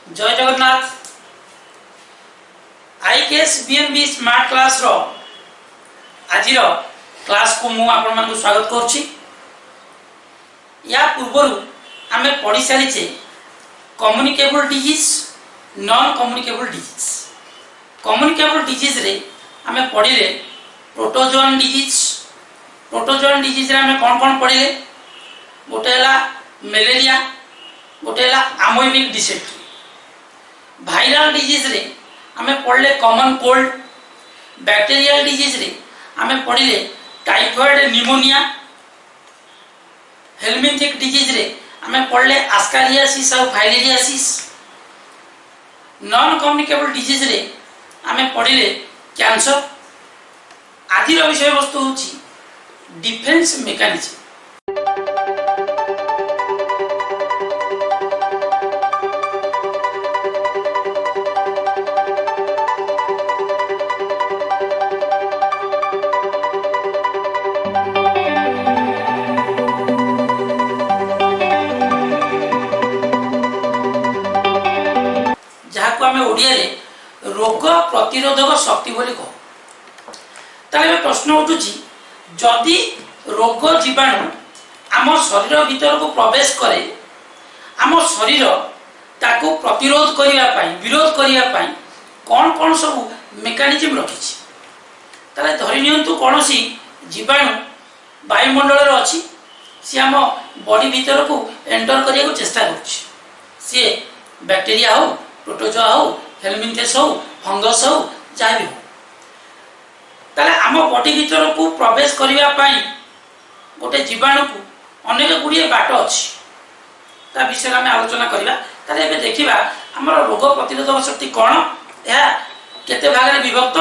जय Jagannath. IKS BMB smart class रो आज क्लास को मु आपण मन स्वागत करछि। या पूर्व आमे पढ़ी सारिचे communicable disease, non communicable disease. Communicable disease रे आमे पढ़िले प्रोटोजोन डिजीज। प्रोटोजोन डिजीज रे आमे कोन कोन पढ़िले, गोटे हला मलेरिया, गोटे हला अमोइबिक डिसेंट्री। वायरल डिजीज रे आमे पढ़ले कॉमन कोल्ड। बैक्टीरियल डिजीज रे आमे पढ़िले टाइफॉइड, निमोनिया। हेलमिंथिक डिजीज रे आमे पढ़ले आस्कारियासिस और फाइलेरियासिस। नॉन कम्युनिकेबल डिजीज रे आमे पढ़िले कैंसर। आदिर विषय वस्तु होची डिफेंस मेकानिज्म। रोग प्रतिरोधक शक्ति बोली कह। ताले प्रश्न उठुची, जदि रोग जीवाणु आम शरीर भीतर को प्रवेश करे, आम शरीर ताको प्रतिरोध करिया पाई, विरोध करिया पाई कौन कौन सब मेकानिज्म रखिछि। ताले धरि नियंतु कोनोसी जीवाणु वायुमंडल रे अछि, सी आम बॉडी भीतर को एंटर करिया को चेष्टा करछि। सी बैक्टीरिया हो, प्रोटोजोआ हो, हेलमिंथेस हो, फंगस हो, जहाँ भी हो। ताले आम बॉडी भीतर को प्रवेश करिया पाई गोटे जीवाणु को अनेक गुड़िए बाट अच्छी, ता विषय में आलोचना करिबा। ताले एबे देखिबा हमर रोग प्रतिरोधक शक्ति कौन, या केते भाग रे विभक्त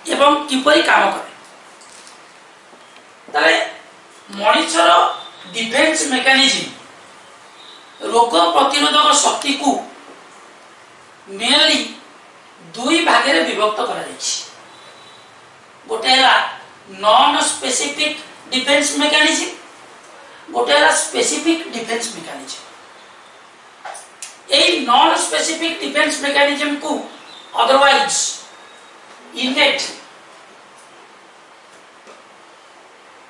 एवं किपरि काम करे। ताले मनुष्यर डिफेंस मेकानिज्म रोग प्रतिरोधक शक्ति को मेनली दुई भागे रे विभक्त करा जायछि। गोटे हला नॉन स्पेसिफिक डिफेंस मेकानिज्म, गोटे हला specific defence mechanism. A non specific defence mechanism को अदरवाइज इनेट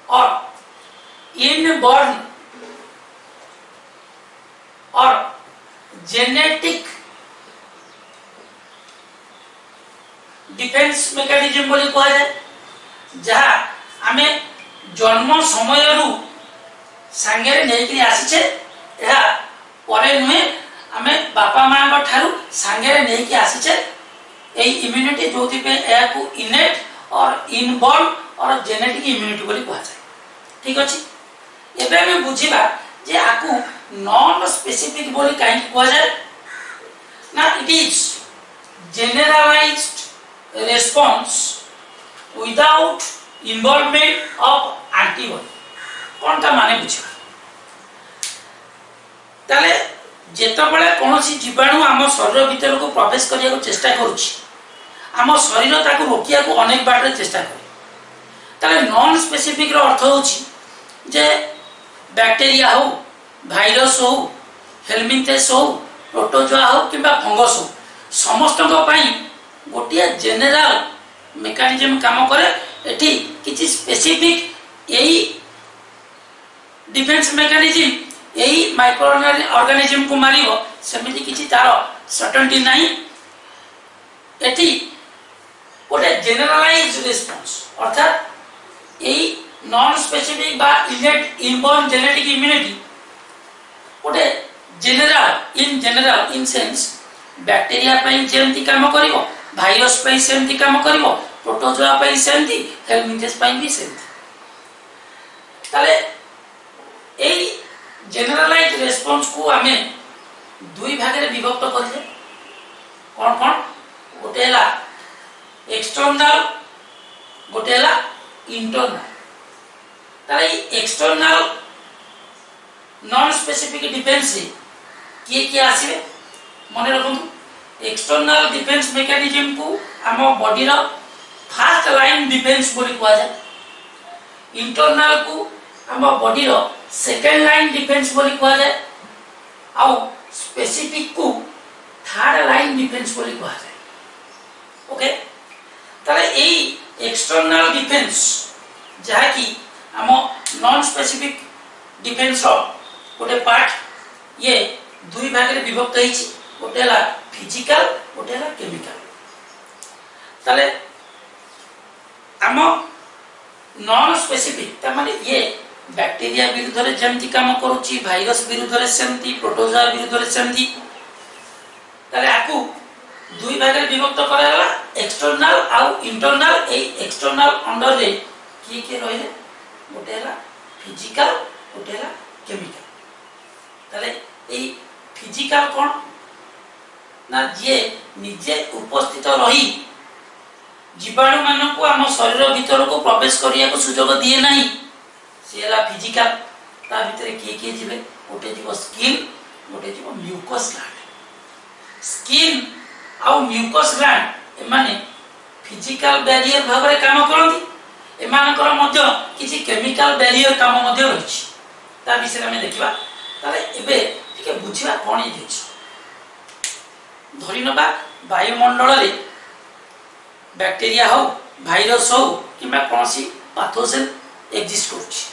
और इनबॉर्न और जेनेटिक डिफेंस मेकानिज्म बोली कहा जाए, जहाँ आमे जन्म समय सांगे नहीं आसीचे, या परे नुहे आमे बापा माँ ठारू सांगे नहीं आसीचे। यही इम्यूनिटी जो को इनेट और इनबॉर्न और जेनेटिक इम्यूनिटी बोली कहा जाए। ठीक अच्छे, एबे आमे बुझिबा जे आकु नॉन स्पेसिफिक बोली कहीं कहा जाए ना। It is generalised response without involvement of antibody। कौन ता माने बुझिबा। ताले जेतबेले कोनोसी जीवाणु आम शरीर भीतर को प्रवेश करिया को चेष्टा करूछि, आम शरीर ताको रोकिया को अनेक बाटे चेष्टा करे। ताले नॉन स्पेसिफिक रो अर्थ होछि जे बैक्टीरिया हो, वायरस हो, हेलमिंथेस हो, प्रोटोजोआ हो किबा फंगस हो, समस्त को पाई गोटे जेनेराल मेकानिज्म काम करे। एठी किछि स्पेसिफिक यही डिफेंस मेकानिज्म यही माइक्रो ऑर्गेनिज्म को मारिबो, सेमिति किछि तार सर्टेनिटी नाही। एठी गोटे जनरलाइज्ड रिस्पांस, अर्थात यही नॉन स्पेसिफिक बा इनेट इनबॉर्न जेनेटिक इम्यूनिटी गोटे जनरल इन सेंस बैक्टीरिया पई जेमति काम करिवो, भाइरस पई सेमति काम करिवो, प्रोटोजोआ पई सेमति, हेलमिंथेस पई भी सेमति। ताले एई जनरलाइज्ड रिस्पांस को हमें दुई भाग रे विभक्त करिले। कोन कोन, गोटे हला एक्सटर्नल, गोटे हला इंटरनल। ताले एक्सटर्नल नॉन स्पेसिफिक डिफेंस रे किए आसीबे मन रखु। एक्सटर्नल डिफेंस मेकानिज्म को आम बॉडी रो फर्स्ट लाइन डिफेंस बोली कहा जाए। इंटरनल को आम बॉडी रो सेकंड लाइन डिफेंस बोली कहा जाए। आउ स्पेसिफिक को थर्ड लाइन डिफेन्स बोली कहा जाए। ओके, ताले एई एक्सटर्नल डिफेन्स जहा कि आम नॉन स्पेसिफिक डिफेन्स रो गोटे पार्ट ये दुई भाग रे विभक्त होईची, गोटे हला फिजिकल गोटे हला केमिकल। ताले आम नॉन स्पेसिफिक ता माने ये बैक्टीरिया विरुद्ध रे जेमति काम करूची, भाइरस विरुद्ध रे सेमति, प्रोटोजोआ विरुद्ध रे सेमति। ताले आकु दुई भाग रे विभक्त कराला, एक्सटर्नल आउ इंटरनल। ए एक्सटर्नल अंडर रे की रहिले, गोटे हला फिजिकल गोटे हला केमिकल। ताले ए फिजिकल कोन ना जे निजे उपस्थित रही जीवाणु मान को आम शरीर भीतर को प्रवेश करिया को सुजोग दिए नहीं, से हला फिजिकल। ता भीतर किए जिवे, गोटे जीव स्किन गोटे जीव म्यूकस ग्लैंड। स्किन आउ म्यूकस ग्लैंड एमाने फिजिकल बैरियर भाव रे काम करंती, एमानकर मध्य किछि केमिकल बैरियर काम मध्य रहिछि। ता विषय में देखिबा। ताले एबे टिके बुझिबा कोन दिछि। धरि नबा वायुमंडल रे बैक्टीरिया हो, भाइरस हो किबा कोनसी पैथोजेन एग्जिस्ट करछि,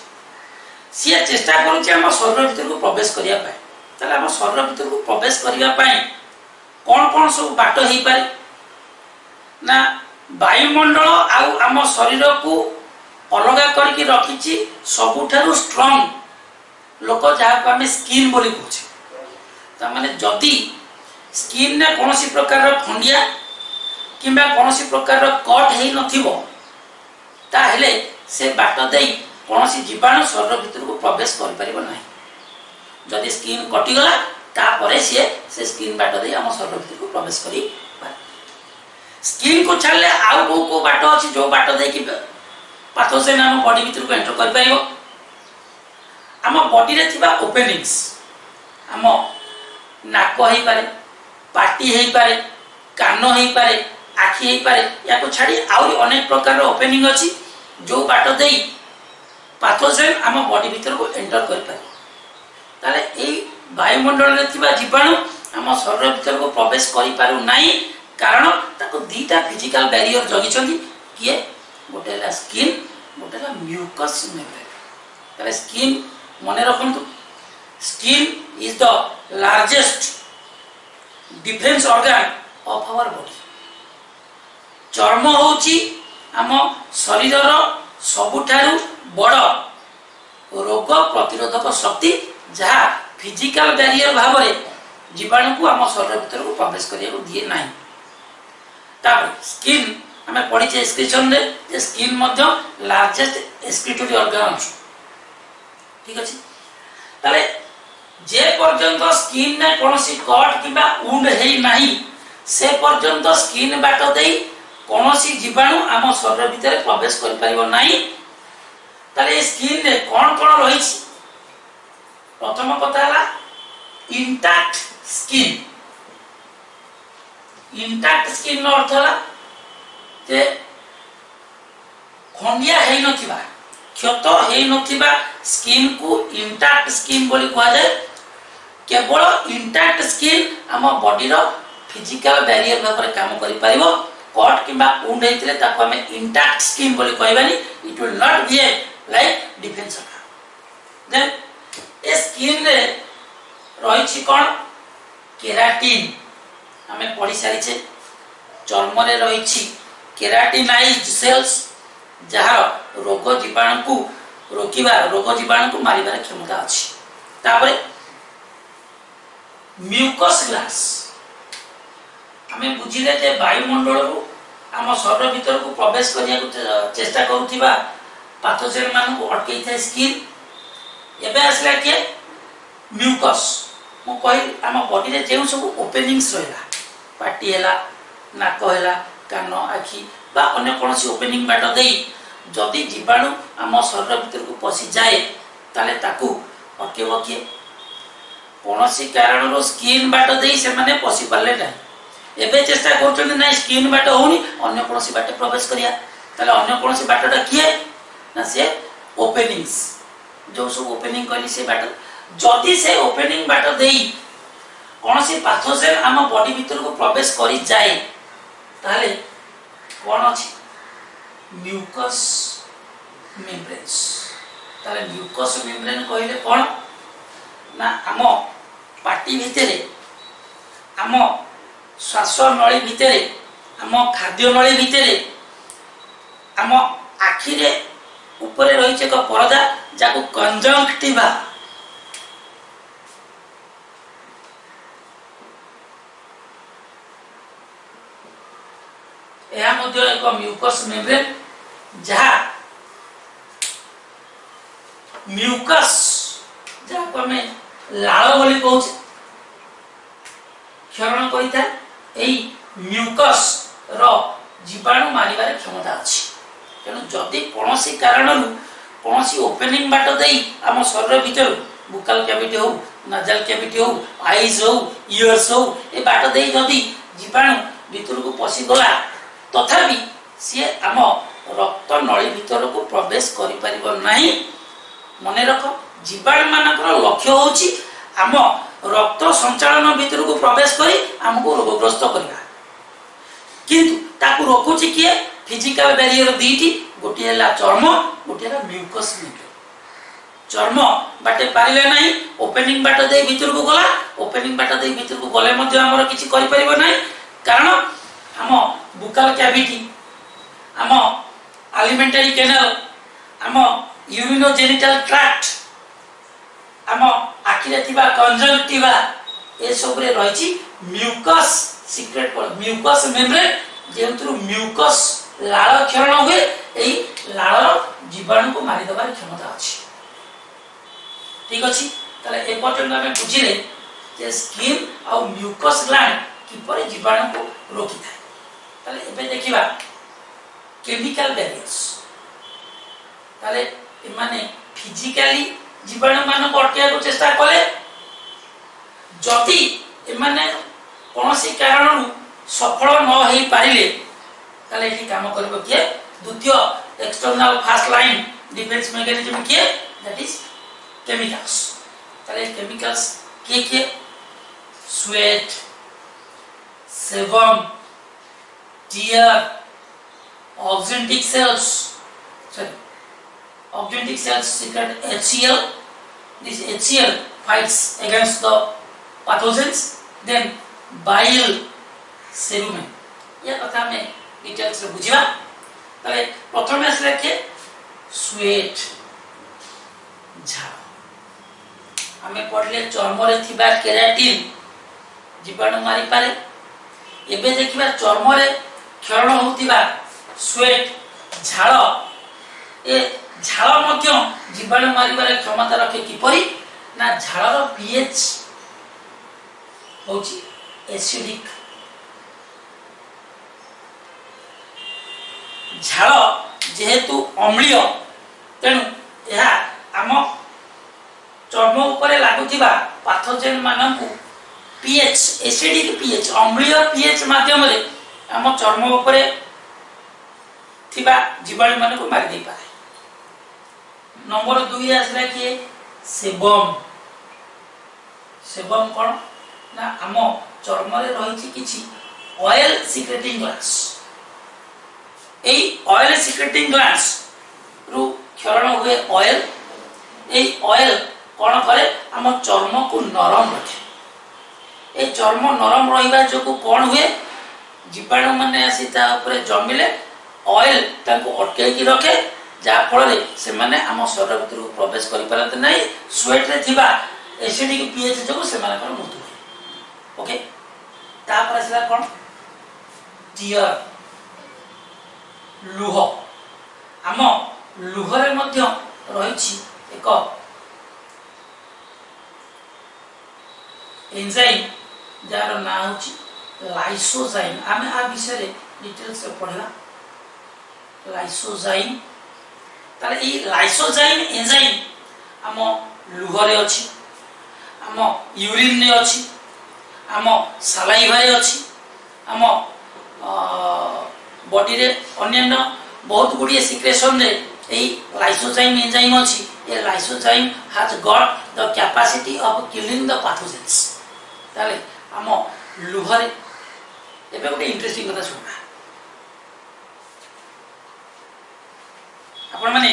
सी चेष्टा करूछि हम शरीर भीतर को प्रवेश करिया पाए। ताले हम शरीर भीतर को प्रवेश करिया पाए कौन कौन सब बाट हो पारे ना, वायुमंडल आउ आम शरीर को अलग करके रखिछि सबुठारु स्ट्रांग लोक जहाँ को आम स्किन बोली कहछे। ता माने जदी स्किन ने कोनसी प्रकार खंडिया किंबा कोनसी प्रकार कट हेई नथिबो, ताहेले से बाट देई कोनसी जीवाणु शरीर भीतर को प्रवेश कर परिबो नाही। जदी स्किन कटि गला तापरे से स्किन बाट देई हम शरीर भीतर को प्रवेश करी पारे। स्किन को छाड़ले आउ को बाट अछि जो बाट देई कि पैथोजेन हम बॉडी भीतर को एंटर कर परिबो। हम बॉडी रे थिबा ओपनिंग्स, हम नाक हेई पारे, पाटी हेई पारे, कान हेई पारे, आखि हेई पारे, या को छाड़ी आउ अनेक प्रकार ओपनिंग अछि जो बाट देई पैथोजेन हम बॉडी भीतर को एंटर कर पारे। ताले एई वायुमंडल रे थिबा जीवाणु हम शरीर भीतर को प्रवेश करि पारु नाही, कारण ताको दीटा फिजिकल बैरियर जगी छथि। किए गोटे ला स्किन गोटे ला म्यूकस मेम्ब्रेन। ताले स्किन मने रखंतु, skin is the largest defence organ of our body. चर्म होची आम शरीरर सबुठारु बड़ रोग प्रतिरोधक शक्ति, जहाँ फिजिकल बैरियर भाव में जीवाणु को आम शरीर भीतर को प्रवेश करिया को दिए नाही। तापर स्किन हमें पढ़ी एक्सक्रीशन रे जे स्किन मध्य लार्जेस्ट एक्सक्रीटरी ऑर्गन अछि। ठीक अछि, ताले जे पर्यंत स्किन ने कोनसी कट किबा वुंड हेई नाही, से पर्यंत स्किन बाट देई कोनसी जीवाणु आम शरीर भीतर प्रवेश कर परिबो नाही। ताले स्किन रे कोन कोन रहिछि, प्रथम कथा हला इंटैक्ट स्किन। इंटैक्ट स्किन नो अर्थ हला जे खंडिया हेई नथिबा, क्षत हेई नथिबा स्किन को इंटैक्ट स्किन बोली कहा जाय। केवल इंटैक्ट स्किन आम बॉडी रो फिजिकल बैरियर भाव रे काम करि परिबो। कट किबा वुंड हेतिले ताको हमें इंटैक्ट स्किन बोली कहबानी, it will not behave like defence organ. Then ए स्किन रे रहिछि कोन, केराटिन हमें पढ़ी सारी छे। चर्म रे रहिछि केराटिनाइज्ड सेल्स, जहार रोग जीवाणु को रोकिबा, रोग जीवाणु को मारिबार क्षमता अछि। तापरे म्यूकस ग्लास, हमें बुझिले जे वायुमंडल को आम शरीर भीतर को प्रवेश करिया को चेष्टा करूथिबा पैथोजेन मान को अटकै थाए स्किन। एबे आसला के म्यूकस, मो कहि आम बॉडी रे जेउ सब ओपनिंग्स रहला, पाटी हैला, नाक हैला, कान, आखि बा अन्य कोनसी ओपनिंग बाट देई जदि जीवाणु आम शरीर भीतर को पसी जाए, ताले ताकू अटकेबो के कोनसी कारण रो स्किन बाट देई से माने पसी पाले नै। एबे चेष्टा करछन नै स्किन बाट होनी, अन्य कोनसी बाट प्रवेश करिया। ताले अन्य कोनसी बाटटा किए ना, से ओपनिंग्स, जो सब ओपनिंग कहली से बाट। जदि से ओपनिंग बाट देई कौन सी पाथोजेन आम बॉडी भीतर को प्रवेश करी जाए ताले कौन अछि म्यूकस मेम्ब्रेन्स। ताले म्यूकस मेम्ब्रेन कहले कौन ना आम पाटी भितर आम श्वास नली भितर आम खाद्य नली भितर आम आखिरे ऊपर रही एक परदा जाको कंजंक्टिवा यह मध्य एक म्यूकस मेम्ब्रेन जहाँ म्यूकस जहाँ आम लाल बोली कहूँ क्षरण करता है म्यूकस रो जीवाणु मारिबार क्षमता अच्छी। तेणु जदि कौन कारण कौन ओपनिंग बाट दे आम शरीर भीतर बुकाल कैविटी हो नाजल कैविटी हो आईज हो इयर्स हो ए बाट दे जदि जीवाणु भीतर को पशिगला तथापि सी आम रक्त नली भीतर को प्रवेश करि नहीं। मन रख जीवाणु मानकर लक्ष्य होची आम रक्त संचालन भीतर को प्रवेश करी आमको रोगग्रस्त करवा किंतु ताकू रोकुची किए फिजिकल बैरियर दीटी गोटे है चर्म गोटे है म्यूकस मेम्ब्रेन। चर्म बाटे पारिले नहीं ओपनिंग बाट दे भीतर को गला ओपनिंग बाट दे भीतर को गले मध्य हमर किछि करि परिबो नहीं कारण आम बुकाल कैविटी आम एलिमेंटरी कैनाल आम यूरिनोजेनिटल ट्रैक्ट आम आखिरे थिबा कंजंक्टिवा ए सब रे रहिछि म्यूकस सीक्रेट म्यूकस मेम्ब्रेन जेंतु म्यूकस लाल क्षरण हुए एई लाल जीवाणु को मारी दबार क्षमता अछि। ठीक अछि तले ए पर्यंत हम बुझिले जे स्किन आ म्यूकस ग्लैंड किपर जीवाणु को रोकी थाए। तले एबे देखिबा केमिकल बैरियर्स तले माने फिजिकली जीवाणु मान को अटकाया को चेष्टा कले जदि एमाने कौनसी कारण सफल न हो पारिले ताले एठी काम करबो किए द्वितीय external first line defence mechanism किए दैट इज केमिकल्स। ताले केमिकल्स के sweat sebum tear oxyntic cells oxyntic cells secrete HCl. This HCl fights against the pathogens. Then bile serumen या कथा में डिटेल्स रे बुझिबा तले प्रथम आसले के स्वेट झाड़ हमें पढ़ले चर्म रे थिबा केराटिन जीवाणु मारी पारे। एबे देखिबा चर्म रे क्षरण होतिबा स्वेट झाड़ ए झाड़ मध्य जीवाणु मारिबार क्षमता रखे किपरि ना झाड़र पीएच होची एसिडिक। झाड़ जेहेतु अम्लीय तेणु यह आम चर्म उपरे लागुथिबा पाथोजेन मानकु पीएच एसिडिक पीएच अम्लीय पीएच माध्यम रे आम चर्म उपरे थिबा जीवाणु मानकु मारि दे पारे। नंबर 2 आसला कि सेबम। सेबम कौन ना आम चर्म रे रही किछि ऑयल सिक्रेटिंग ग्लैंड्स एई ऑयल सिक्रेटिंग ग्लैंड्स रु क्षरण हुए ऑयल एई ऑयल कौन करे आम चर्म को नरम रखे। ए चर्म नरम रहिबा जोकु कौन हुए जीवाणु माने आसी ता ऊपर जमिले ऑयल ताको अटकाई की रखे जा फल से माने आम शरीर भीतर प्रवेश करि पारत नहीं। स्वेट रे थिबा एसिडिक पीएच जो से माने कर मृत्यु हुए। ओके तापर आसला कोन टीयर लुह आम लुह रे मध्य रहिछि एक एंजाइम जार ना होछि लाइसोजाइम। आमे आ विषय रे डिटेल्स से पढला लाइसोजाइम ताले ई लाइसोजाइम एंजाइम आम लुह रे अछि आम यूरिन रे अछि आम सालाइवा रे अछि आम बॉडी रे अन्य बहुत गुडी सिक्रेशन रे ए लाइसोजाइम एंजाइम अछि। ए lysozyme has got the capacity of killing the pathogens. ताले आम लुहरे एबे गोटे इंटरेस्टिंग कथा शुणा आपण माने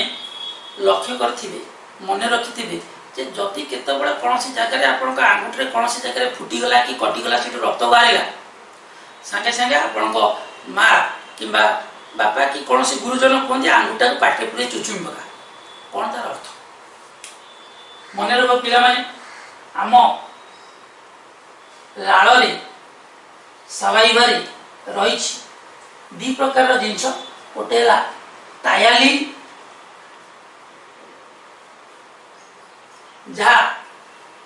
लक्ष्य करथिबे मन रखिथिबे जे जति केतबेले कोनोसी जगह रे आपन का आंगुठरे कोनोसी जगह रे फुटी गला कि कटि गला सिट रक्त बाहरिला संगे संगे आपन को मां किबा बापा कि कोनोसी गुरुजन कोन आंगुठा को पाटे पुरे चुचुम बगा कोन तार अर्थ मन रख पिला माने आम लाଳରେ ସାଲାଇଭାରେ ରହିଛି ଦି ପ୍ରକାରର ଜିନିଷ ଗୋଟେ ହେଲା ଟାୟାଲିନ୍ ଯାହା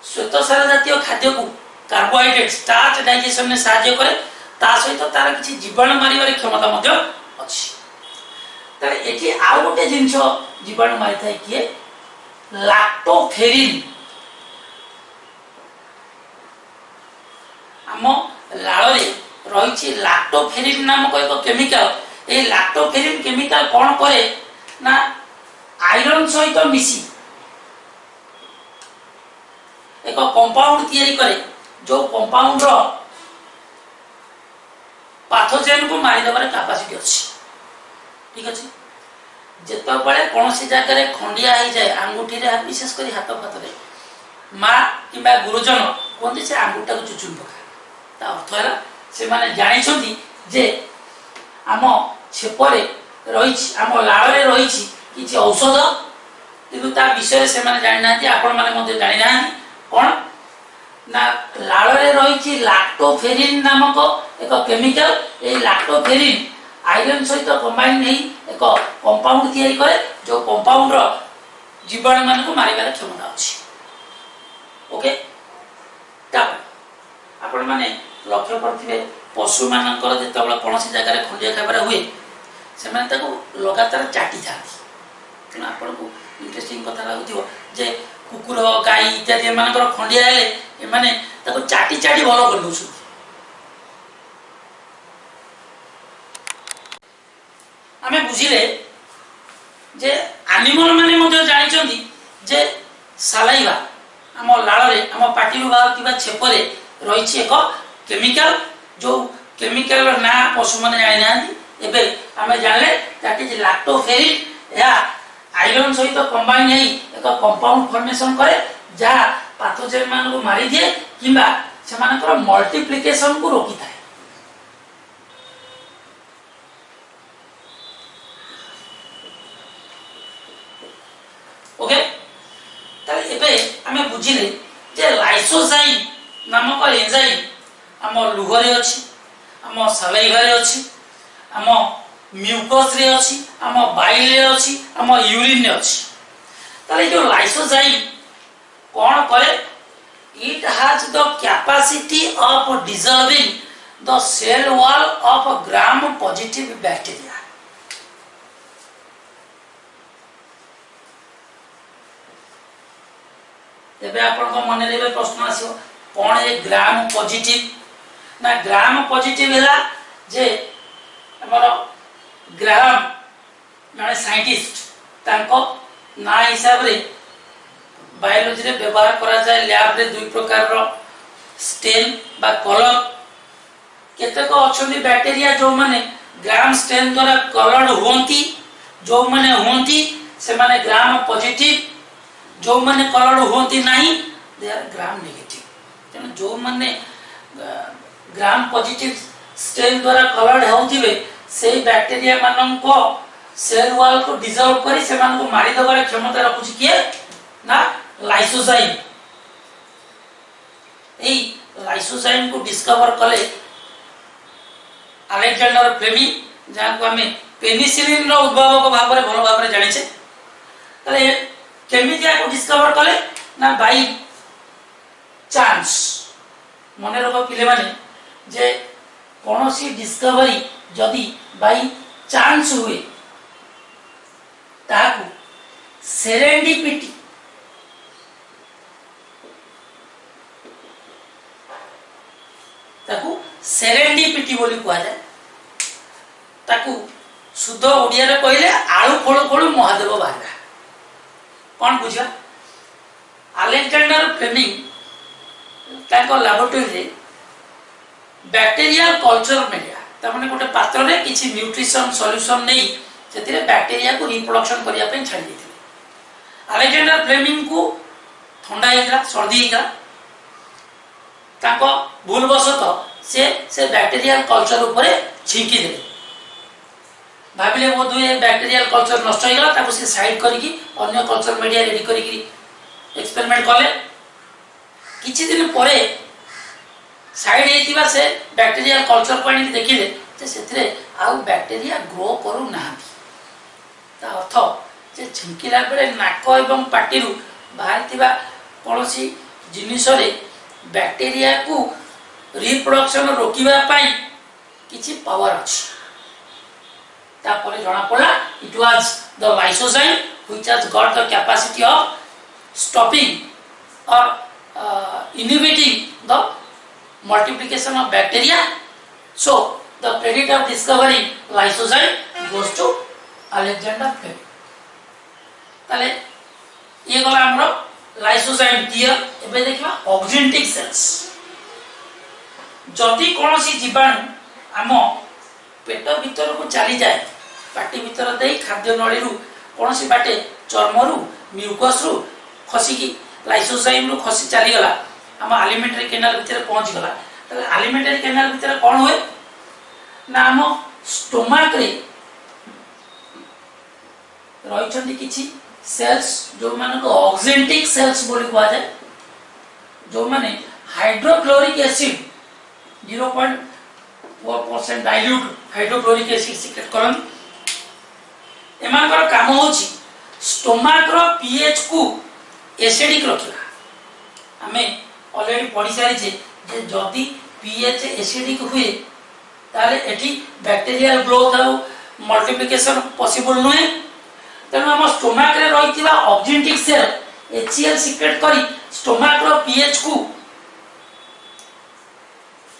ଶ୍ୱେତସାର ଜାତୀୟ ଖାଦ୍ୟକୁ କାର୍ବୋହାଇଡ୍ରେଟ୍ ଷ୍ଟାର୍ଚ ଡାଇଜେସନରେ ସାହାଯ୍ୟ କରେ ତା ସହିତ ତାର କିଛି ଜୀବାଣୁ ମାରିବାର କ୍ଷମତା ମଧ୍ୟ ଅଛି ତାହେଲେ ଏଠି ଆଉ ଗୋଟେ ଜିନିଷ ଜୀବାଣୁ ମାରିଥାଏ କିଏ ଲାକ୍ଟୋଫେରିନ୍ आम लाଳରେ रही लाक्टोफेरिन नामक एक केमिकल ये लाक्टोफेरिन केमिकल कौन करे ना आयरन सहित मिसी एक कंपाउंड तैयारी करे जो कंपाउंड रो पाथोजेन को मारी देबार कैपेसिटी अछि ठीक अछि जेतो बळे कोनोसी जगह रे खंडिया हो जाए अंगूठी रे विशेष करी हाथ फात रे मां किबा गुरुजन कोनती से अंगूठा को चुचुम पका ता अर्थ है से माने जानि छथि जे आम छेपरे रही आम लाଳରେ रही किछि औषध किंतु ता विषय से माने जानि नाथि आपण माने मध्ये जानि नाथि कोन ना लाଳରେ रही लाक्टोफेरिन नामक एक केमिकल ए लाक्टोफेरिन आयरन सहित कंबाइन नहीं एक कंपाउंड तैयारी करे जो कंपाउंड रो जीवाणु मान को मारिबार क्षमता अछि ओके ता आपण माने लक्ष्य करथिबे पशु मानकर जेतबेला कोनोसी जगह रे खंडिया खाबार हुए से माने ताको लगातार चाटी थाती तेना आपण को इंटरेस्टिंग कथा लागुथिबो जे कुकुर गाई इत्यादि मानकर खंडिया हेले ए माने ताको चाटी चाटी भलो कर दोछु आमे बुझिले जे एनिमल माने मध्ये जानि छथि जे सालाइवा हम लाଳରେ हम पाटी बाहर किबा छेपरे रही एक केमिकल जो केमिकल ना पशु मैंने जानी ना एबे आमे जानले दैट इज लैक्टोफेरिन या आयरन सहित कंबाइन नहीं एक कंपाउंड फॉर्मेशन करे जहाँ पाथोजेन मान को मारी दिए किंबा से मानकर मल्टीप्लिकेशन को रोकी थाए ओके ताले एबे आमे बुझिले जे लाइसोजाइम नामक एंजाइम आम लुहरे अच्छी आम सालाइभारे अच्छी आम म्यूकस रे अच्छी आम बाइल रे अच्छी आम यूरिन रे अच्छी ताले जो लाइसोजाइम कौन करे it has the capacity of dissolving the cell wall of gram positive bacteria तेबे आपन को मन रे प्रश्न आसीओ कौन है ग्राम पॉजिटिव ना ग्राम पॉजिटिव है जे हमर ग्राम माने साइंटिस्ट तांको ना हिसाब रे बायोलॉजी रे व्यवहार करा जाय लैब रे दुई प्रकार रो स्टेन बा कलर केतेक अछंती बैक्टीरिया जो माने ग्राम स्टेन द्वारा कलर होंती जो माने होंती से माने ग्राम पॉजिटिव जो माने कलर होंती नहीं दे आर ग्राम नेगेटिव जो माने ग्राम पॉजिटिव स्टेन द्वारा कलर्ड होथिबे से बैक्टीरिया मानन को सेल वॉल को डिसॉल्व करी से मान को मारी दबार क्षमता रखुची किए ना लाइसोजाइम ए लाइसोजाइम को डिस्कवर कले अलेक्जेंडर फ्लेमिंग जहाँ को हमें पेनिसिलिन रो उद्भावक भाव रे भलो भाव रे जानि छे तले केमितिया को डिस्कवर कले ना बाय चांस मने रखो पिले माने जे कोनोसी डिस्कवरी जदि बाय चांस हुए ताकू सेरेंडिपिटी ताकू सेरेंडिपिटी बोली कहा जाए ताकू शुद्ध ओडिया रे कहले आळू खोळू खोळू महादेव बाहरा कौन बुझा Alexander Fleming laboratory bacterial culture media तमाने गोटे पात्र में किसी न्यूट्रिशन सॉल्यूशन नहीं से बैक्टेरिया को रिप्रोडक्शन करने छाड़ दी। अलेक्जेंडर फ्लेमिंग को ठंडा होता सर्दी होता भूलवशत से बैक्टेरियल कल्चर उपरे छिंकी दे भाविले बोध हुए बैक्टेरियल कल्चर नष्ट होगा से साइड करके अन्य कल्चर मीडिया रेडी करके एक्सपेरिमेंट कले किछि दिन परे साइड होता से बैक्टेरियल कल्चर को देखिले से आउ बैक्टेरिया ग्रो करू ना अर्थ से छिंकिला बेले नाक एवं पार्टी बाहर कौन जिनिस बैक्टेरिया को रिप्रोडक्शन रोकवा किछि पावर अच्छी जना पड़ा it was the lysozyme which has got the capacity of stopping और inhibiting the multiplication of bacteria. So the credit of discovering lysozyme goes to Alexander Fleming. ताले ये गला हमरो लाइसोजाइम क्लियर। एबे देखिबा ऑक्जेंटिक सेल्स जदि कोनोसी जीवाणु आम पेट भीतर को चली जाए पाटी भीतर दे खाद्य नली रु कोनोसी बाटे चर्म रु म्यूकस रु खसिकी लाइसोजाइम रु खसी चली गला आम आलिमेंटरी कैनाल भीतर पहुंच गला तो आलिमेंटरी कैनाल भीतर कौन हुए ना आम स्टोमाक रे रही किछि सेल्स जो मान को ऑक्जेंटिक सेल्स बोली कहा जाए जो माने hydrochloric acid 0.4% dilute hydrochloric acid secrete करन एमानकर काम होछि स्टोमाक रो पीएच को एसिडिक रखिला। हमें ऑलरेडी पढ़ी सारी जे जदि पीएच एसिडिक हुए ताले एठी बैक्टीरियल ग्रोथ और मल्टीप्लिकेशन पॉसिबल नुहे तेणु आम स्टोमाक रे रहिथिबा ऑक्जेंटिक सेल एचसीएल सीक्रेट करी स्टोमाक रो पीएच को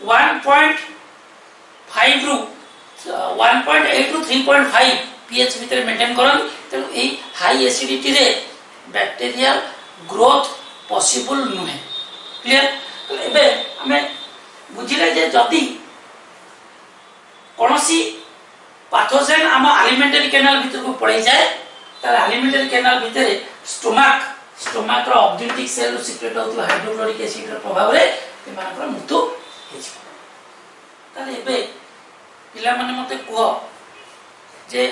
1.5 रु 1.8 रु 3.5 पीएच भीतर मेंटेन करन तेणु एई हाई एसिडिटी रे बैक्टीरियल ग्रोथ पॉसिबल नुहे। क्लियर तो एबे हमें बुझिले जे जदि कोनोसी पैथोजेन आम आलिमेंटरी कैनाल भीतर को पड़े जाए ताले आलिमेंटरी कैनाल भीतर स्टोमाक रो ऑक्जेंटिक सेल सीक्रेट होतो हाइड्रोक्लोरिक एसिड रो प्रभाव रे एमानकर मृत्यु हे छै। ताले एबे पिला माने मते कहो जे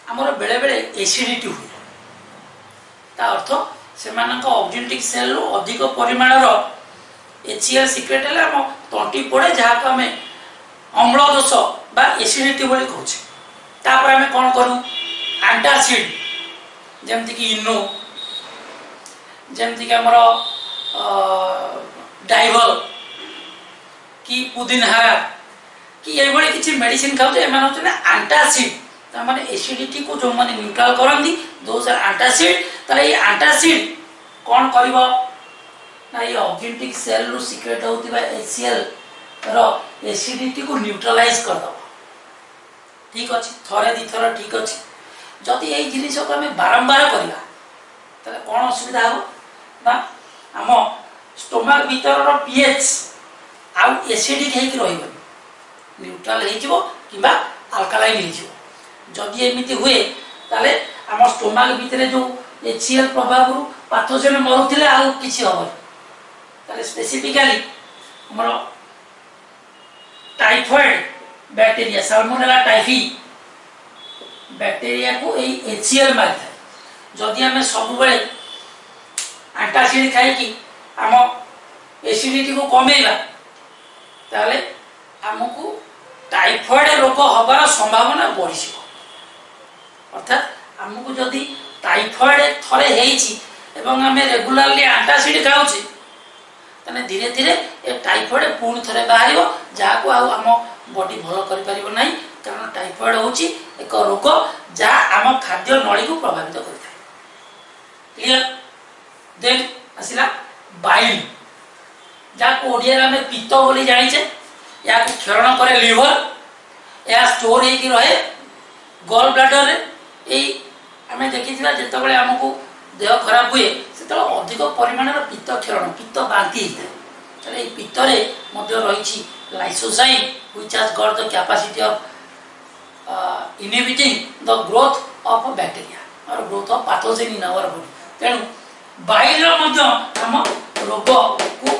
हमर बेले बेले एसिडिटी हुए ता अर्थ सेमानक ऑक्जेंटिक सेल रो अधिक परिमाण रो एचसीएल सीक्रेट है हम तंटी पड़े जहाँ को आम अम्ल दोष बा एसिडिटी बोली कहूँ तापर आम कौन करूँ एंटासिड जमती कि इनो जमती कि आमर डाइवल कि पुदीनहारा कि ये किसी मेडिसिन खाऊ एंटासिड माने एसिडिटी को जो माने न्यूट्रल करती दोज आर एंटासिड ताले ये एंटासिड कौन करिवो ना ये ऑक्जेंटिक सेल रू सीक्रेट होतिबा एचसीएल रो एसिडिटी को न्यूट्रलाइज कर दो। ठीक अछि थरे दी थर ठीक अछि जदि एई जिनिस को हमें बारंबार करिया तले कोन असुविधा हो ना हम स्टोमक भीतर रो पीएच आ एसिडिक हे कि रहिबो न्यूट्रल हे जिवो किबा अल्कालाइन हे जिवो जदि एमिति हुए ताले हम स्टोमक भीतर जो एचसीएल प्रभाव रू पैथोजेन मरुथिले आ किछि होबो ताले स्पेसिफिकली हमरो typhoid bacteria salmonella typhi bacteria को एई एचसीएल मारि थाए जदि हमें सब बेले एंटासिड खाइ कि हम एसिडिटी को कमेइबा ताले हमकु टाइफॉइड रोग हबार संभावना बढ़ी अर्थात हमकु जदि टाइफॉइड थरे हेइछि एवं हमें रेगुलरली एंटासिड खाउछि तने धीरे धीरे ए टाइफॉइड पुणी थरे बाहरिबो जाको आम बॉडी भलो करि परिबो नाही कारण टाइफॉइड होछि एक रोग जा आम खाद्य नली को प्रभावित करथाय। क्लियर देन आसिला बाइल जाको ओडिया में पित्त बोली जानि छे या को क्षरण करे लिवर या स्टोर हे कि रहे गॉल ब्लैडर रे एई हमें देखिथिला जेतबेले हमकु देह खराब हुए से अधिक परिमाण पित्त क्षरण पित्त बांति होता है ତାହେଲେ ଏଇ ପିତ୍ତରେ ମଧ୍ୟ ରହିଛି lysozyme which has got the capacity of inhibiting the growth of bacteria or growth of pathogen in our body। ତେଣୁ ବାଇଲ ମଧ୍ୟ ଆମ ରୋଗକୁ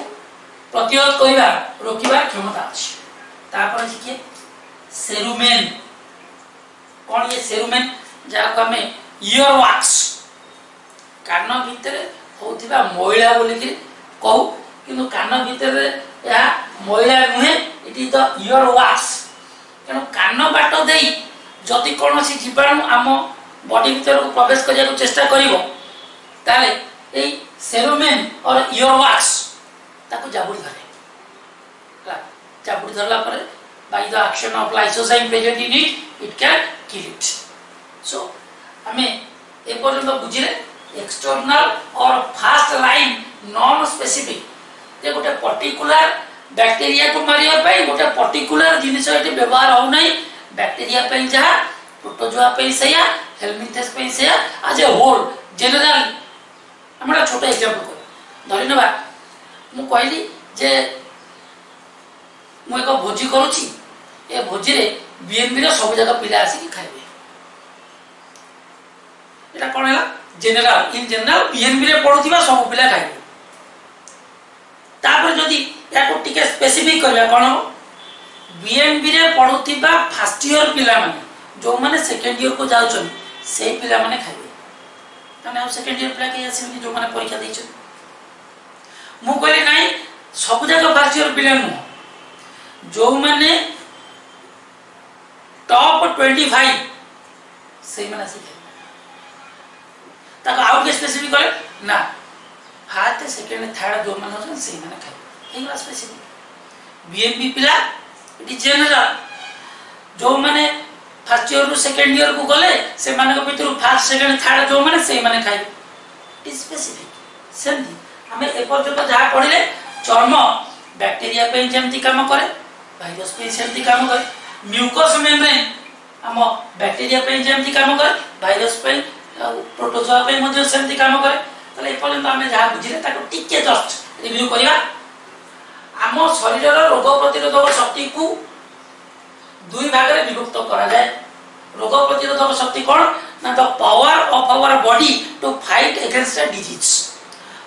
ପ୍ରତିରୋଧ କରିବା ରୋକିବାର କ୍ଷମତା ଅଛି। ତାପରେ ଅଛି କିଏ ସେରୁମେନ୍। କ'ଣ ଇଏ ସେରୁମେନ୍? ଯାହାକୁ ଆମେ ଇୟର ୱାକ୍ସ କାନ ଭିତରେ ହେଉଥିବା ମଇଳା ବୋଲିକି କହୁ, କିନ୍ତୁ କାନ ଭିତରେ ଏହା ମଇଳା ନୁହେଁ, it is the year walks. ତେଣୁ କାନ ବାଟ ଦେଇ ଯଦି କୌଣସି ଜୀବାଣୁ ଆମ ବଡି ଭିତରକୁ ପ୍ରବେଶ କରିବାକୁ ଚେଷ୍ଟା କରିବ ତାହେଲେ ଏଇ ସେରୁମେନ୍ ଅର ଇୟର ୱାକ୍ସ ତାକୁ ଜାବୁଡ଼ି ଧରେ। ଜାବୁଡ଼ି ଧରିଲା ପରେ by the action of lysozyme present in it can kill it। so ଆମେ ଏ ପର୍ଯ୍ୟନ୍ତ ବୁଝିଲେ external or fast line non specific ଯେ ଗୋଟେ ପର୍ଟିକୁଲାର ବ୍ୟାକ୍ଟେରିଆ କୁ ମାରିବା ପାଇଁ ଗୋଟେ ପର୍ଟିକୁଲାର ଜିନିଷ ଏଠି ବ୍ୟବହାର ହଉ ନାହିଁ। ବ୍ୟାକ୍ଟେରିଆ ପାଇଁ ଯାହା, ପ୍ରୋଟୋଜୋଆ ପାଇଁ ସେଇଆ, ହେଲମିନ୍ଥେସ୍ ପାଇଁ ସେଇଆ, ଆଜ ଏ ହୋଲ୍ ଜେନେରାଲ। ଆମେ ଗୋଟେ ଛୋଟ ଏକ୍ସାମ୍ପଲ କରୁ, ଧରି ନେବା ମୁଁ କହିଲି ଯେ ମୁଁ ଏକ ଭୋଜି କରୁଛି, ଏ ଭୋଜିରେ ବିଏନବିର ସବୁ ଯାକ ପିଲା ଆସିକି ଖାଇବେ। ଏଟା କ'ଣ ହେଲା? ଜେନେରାଲ, ଇନ୍ ଜେନେରାଲ ବିଏନବିରେ ପଢୁଥିବା ସବୁ ପିଲା ଖାଇବେ। ତାପରେ ଯଦି याको टिके स्पेसिफिक करबा कोन बीएनबी रे पढुथिबा फर्स्ट ईयर पिला माने जो माने सेकंड ईयर को जाउछन से पिला माने खाइबे तने हम सेकंड ईयर पिला के आसी जो माने परीक्षा दैछन मु कहले नाही सब जगह फर्स्ट ईयर पिला नु जो माने टॉप 25 से माने से ताको आउट के स्पेसिफिक करे ना फर्स्ट सेकंड थर्ड जो माने होछन से माने खाइबे एगला स्पेसिफिक बीएमबी पिला इट इज जनरल जो माने फर्स्ट ईयर रु सेकंड ईयर को गले से माने को भीतर फर्स्ट सेकंड थर्ड जो माने से माने खाइ इट इज स्पेसिफिक सेमती हमें ए पर्यंत जहा पढिले चर्म बैक्टीरिया पे जेमती काम करे वायरस पे सेमती काम करे म्यूकस मेम्ब्रेन हम बैक्टीरिया पे जेमती काम करे वायरस पे प्रोटोजोआ पे मध्ये सेमती काम करे तले ए पर्यंत हमें जहा बुझिले ताको टिके जस्ट रिव्यू करिवा आम शरीर रोग प्रतिरोधक शक्ति को दुई भाग में विभक्त करा जाए रोग प्रतिरोधक शक्ति कौन ना the power of our body to fight against a disease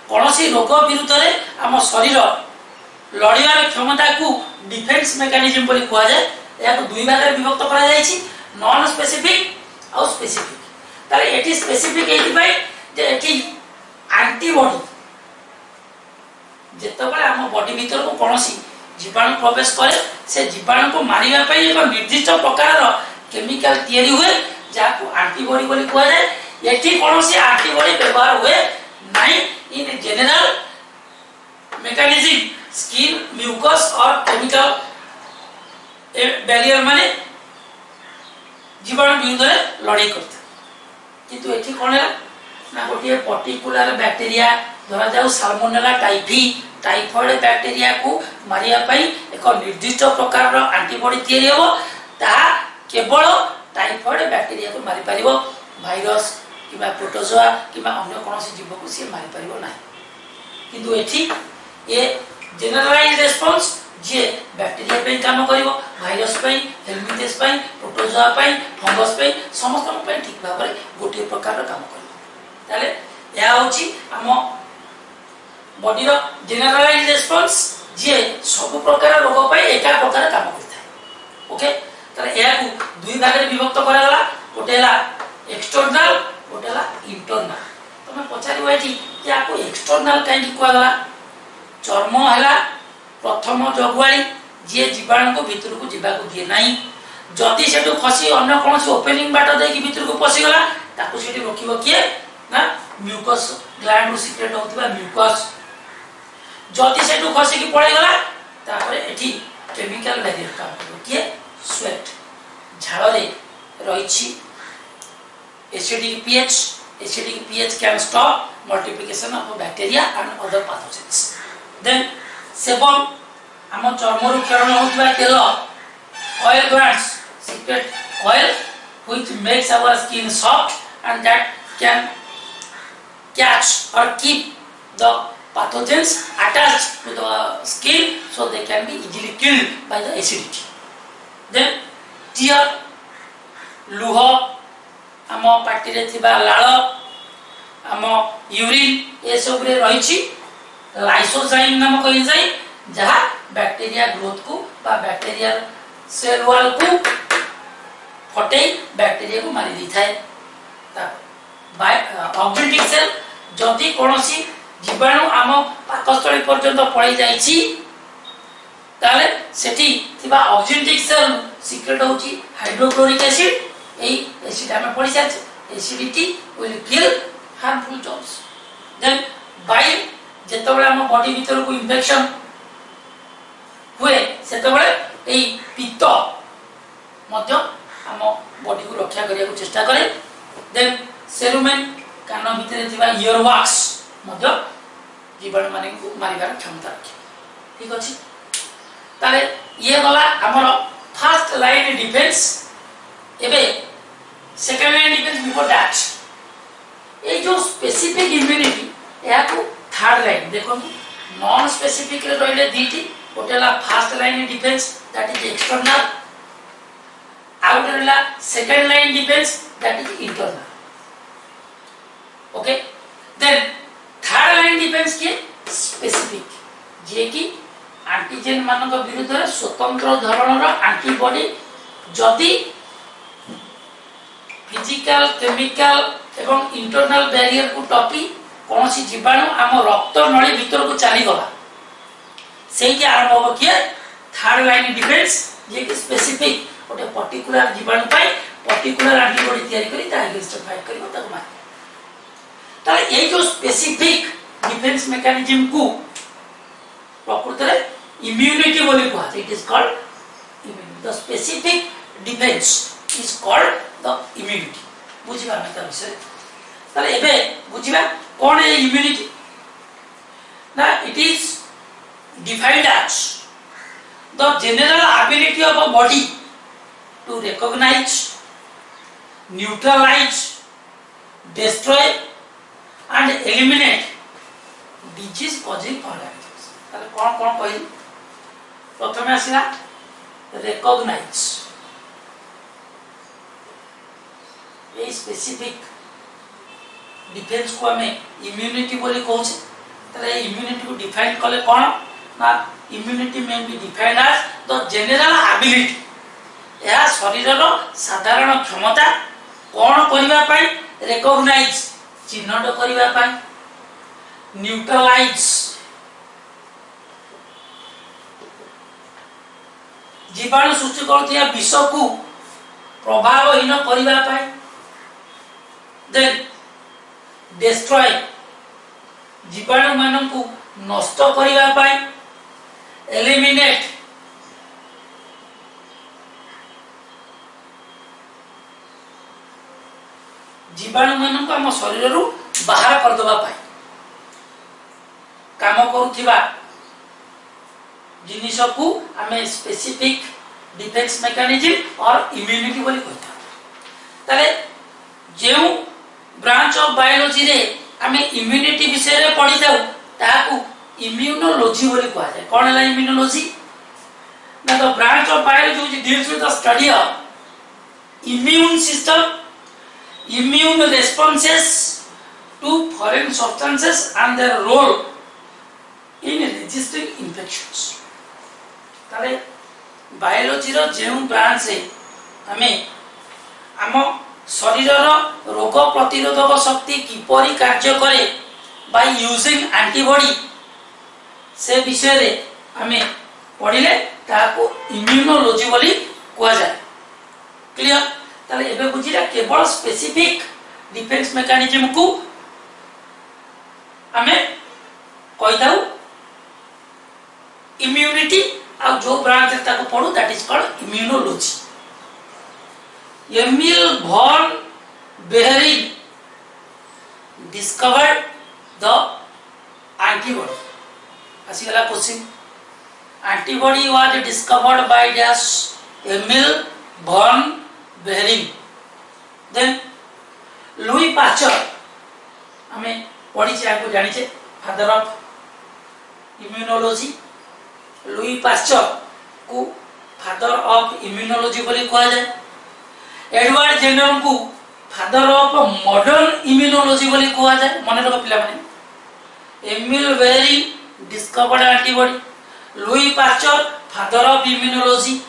कौन सी रोग विरुद्ध रे आम शरीर लड़ियार क्षमता को डिफेंस मेकानिज्म बोली कहा जाए या को दुई भाग में विभक्त करा जाय छी नॉन स्पेसिफिक और स्पेसिफिक ताले एटी स्पेसिफिक एटी बाय जे एटी एंटीबॉडी जेतबले हम बॉडी भीतर को कोनोसी जीवाणु प्रवेश करे से जीवाणु को मारिबा पई एक निर्दिष्ट प्रकार केमिकल तयारी हुए जाको एंटीबॉडी बोली कहा जाए एठी कोनोसी एंटीबॉडी व्यवहार हुए नाही in general mechanism skin mucus और केमिकल बैरियर माने जीवाणु विरुद्ध लड़ाई करता किंतु एठी कोन है ना गोटे पर्टिकुलर बैक्टीरिया धरा जाऊ साल्मोनेला टाइफी टाइफॉइड बैक्टीरिया को मारिया पई एक निर्दिष्ट प्रकार रो एंटीबॉडी तयारी हो ता केवल टाइफॉइड बैक्टीरिया को मारि परिबो वायरस किबा प्रोटोजोआ किबा अन्य कोनोसी जीव को से मारि परिबो नाही किंतु एठी ए जनरलाइज रेस्पॉन्स जे बैक्टीरिया पे काम करिवो वायरस पे हेलमिंथेस पे प्रोटोजोआ पे फंगस पे समस्त पे ठीक भाबरे गोटे प्रकार रो काम करिवो ताले या होची हम बॉडी रो जनरलाइज रेस्पॉन्स जे सब प्रकार रोग पे एका प्रकार काम करता ओके ताले या को दुई भाग रे विभक्त करा गला गोटेला एक्सटर्नल गोटेला इंटरनल तमे पछारी होइठी कि आपको एक्सटर्नल काई कोआ गला चर्म हला प्रथम जगवाली जे जीवाणु को भीतर को जीवा को दिए नाही जति सेटु खसी अन्य कोनसी ओपनिंग बाट दे कि भीतर को पसी गला ताकू सेठी रोकिबो किए ना म्यूकस ग्लैंड सिक्रेट होतिबा म्यूकस जति सेटु खसी की पड़े गला तापर एठी केमिकल बैरियर काम करबो किए स्वेट झाळ रे रहिछि acidic pH can stop multiplication of bacteria and other pathogens then sebum हम चर्म रु क्षरण होतबा तेल oil glands secret oil which makes our skin soft and that can catch or keep the pathogens attached to the skin, so they can be easily killed by the acidity. Then tear, ଲୁହ, ଆମ ପାଟିରେ ଥିବା ଲାଳ, ଆମ urine ଏସବୁରେ ରହିଛି lysozyme ନାମକ enzyme, ଯାହା ବ୍ୟାକ୍ଟେରିଆ ଗ୍ରୋଥକୁ ବା ବ୍ୟାକ୍ଟେରିଆ ସେଲ୍ ୱାଲ୍କୁ ଫଟେଇ ବ୍ୟାକ୍ଟେରିଆକୁ ମାରି ଦେଇଥାଏ। ଅକ୍ସିଟିକ୍ ସେଲ୍, ଯଦି କୌଣସି ଜୀବାଣୁ ଆମ ପାକସ୍ଥଳୀ ପର୍ଯ୍ୟନ୍ତ ପଳେଇ ଯାଇଛି ତାହେଲେ ସେଠି ଥିବା ଅକ୍ସିଟିକ୍ ସେଲ୍ ସିକ୍ରେଟ୍ ହେଉଛି ହାଇଡ୍ରୋକ୍ଲୋରିକ୍ ଏସିଡ୍। এই এসিড ଆମେ ପଢି ସାରିଛେ, acidity will kill harmful germs. Then bile, ଯେତେବେଳେ ଆମ ବଡି ଭିତରକୁ ଇନଫେକ୍ସନ ହୁଏ ସେତେବେଳେ এই ପିତ୍ତ ମଧ୍ୟ ଆମ ବଡିକୁ ରକ୍ଷା କରିବାକୁ ଚେଷ୍ଟା କରେ। ଦେନ୍ ସେରୁମେନ୍, କାନ ଭିତରେ ଥିବା ଇୟର ୱାକ୍ସ ମଧ୍ୟ ଜୀବାଣୁ ମାନଙ୍କୁ ମାରିବାର କ୍ଷମତା ରଖେ। ଠିକ ଅଛି, ତାହେଲେ ଇଏ ଗଲା ଆମର ଫାର୍ଷ୍ଟ ଲାଇନ୍ ଡିଫେନ୍ସ। ଏବେ second line defence before that ये जो स्पेसिफिक इम्यूनिटी या को थर्ड लाइन देखो नॉन स्पेसिफिक रे रहले दीटी गोटेला first line defence that is external, आउट रहला second line defence that is internal. Okay, then third line defence के स्पेसिफिक जे कि एंटीजन मानक विरुद्ध स्वतंत्र धरणर एंटीबॉडी जदी फिजिकल, केमिकल एवं इंटरनल बैरियर को टपी कौन सी जीवाणु आम रक्त नली भीतर को चली गला से आरंभ हम किए थर्ड लाइन डिफेंस, जे कि स्पेसिफिक गोटे पर्टिकुलर जीवाणु पाई पर्टिकुलर एंटीबॉडी तैयारी करी ता अगेंस्ट फाइट करिवो ताको मार। ताले ये जो स्पेसिफिक डिफेंस मैकेनिज्म को प्रकृत रे इम्यूनिटी बोली कुआ, it is called immunity. The specific defence is called the immunity. बुझिबा हम ता विषय ताले एबे बुझिबा कोन है इम्यूनिटी ना, it is defined as the general ability of a body to recognise, neutralise, destroy and eliminate disease causing organisms. ताले कोन कोन कहि प्रथमे आसीला रिकॉग्नाइज, ये स्पेसिफिक डिफेंस को हमें इम्यूनिटी बोली कहूचे। तले इम्यूनिटी को डिफाइन कले कोन ना, immunity may be defined as the general ability, या शरीरर साधारण क्षमता कोन करिवा पाई, रिकॉग्नाइज चिन्हट करिवा पाई, न्यूट्रलाइज जीवाणु सृष्टि करथिया विष को प्रभावहीन करिवा पाई, देन डिस्ट्रॉय जीवाणु मानकु नष्ट करिवा पाई, एलिमिनेट जीवाणु मानकु हम शरीर रु बाहर कर दबा पाई काम करूथिबा जिनिस को हमें स्पेसिफिक डिफेंस मैकेनिज्म और इम्यूनिटी बोली कहता। ताले जेउ ब्रांच ऑफ बायोलॉजी रे हमें इम्यूनिटी विषय रे पढ़ी जाऊ ताकू इम्यूनोलॉजी बोली कहा जाए। कौन है इम्यूनोलॉजी ना, the branch of biology which deals with the study of immune system, immune responses to foreign substances and their role in resisting infections. ताले बायोलॉजी रो जेउ ब्रांच है हमें आम शरीरर रोग प्रतिरोधक शक्ति किपरि कार्य करे बाय यूजिंग एंटीबॉडी से विषय रे हमें पढ़िले ताको इम्यूनोलॉजी बोली कहा जाए। क्लियर, ताले एबे बुझिला केवल स्पेसिफिक डिफेंस मैकेनिज्म को हमें कहि दाऊ इम्यूनिटी, आ जो ब्रांच ताको पढ़ू that is called immunology. Emil von Behring discovered the antibody. Asigala question. Antibody was discovered by dash Emil von Behring. Then Louis Pasteur हमें पढ़ी छे आपको जानी छे father of immunology. Louis Pasteur को फादर ऑफ इम्यूनोलॉजी बोली कहा जाए। एडवर्ड जेनर को फादर ऑफ मॉडर्न इम्यूनोलॉजी बोली कहा जाए। मन रख पिला माने Emil Behring discovered antibody, Louis Pasteur father of immunology,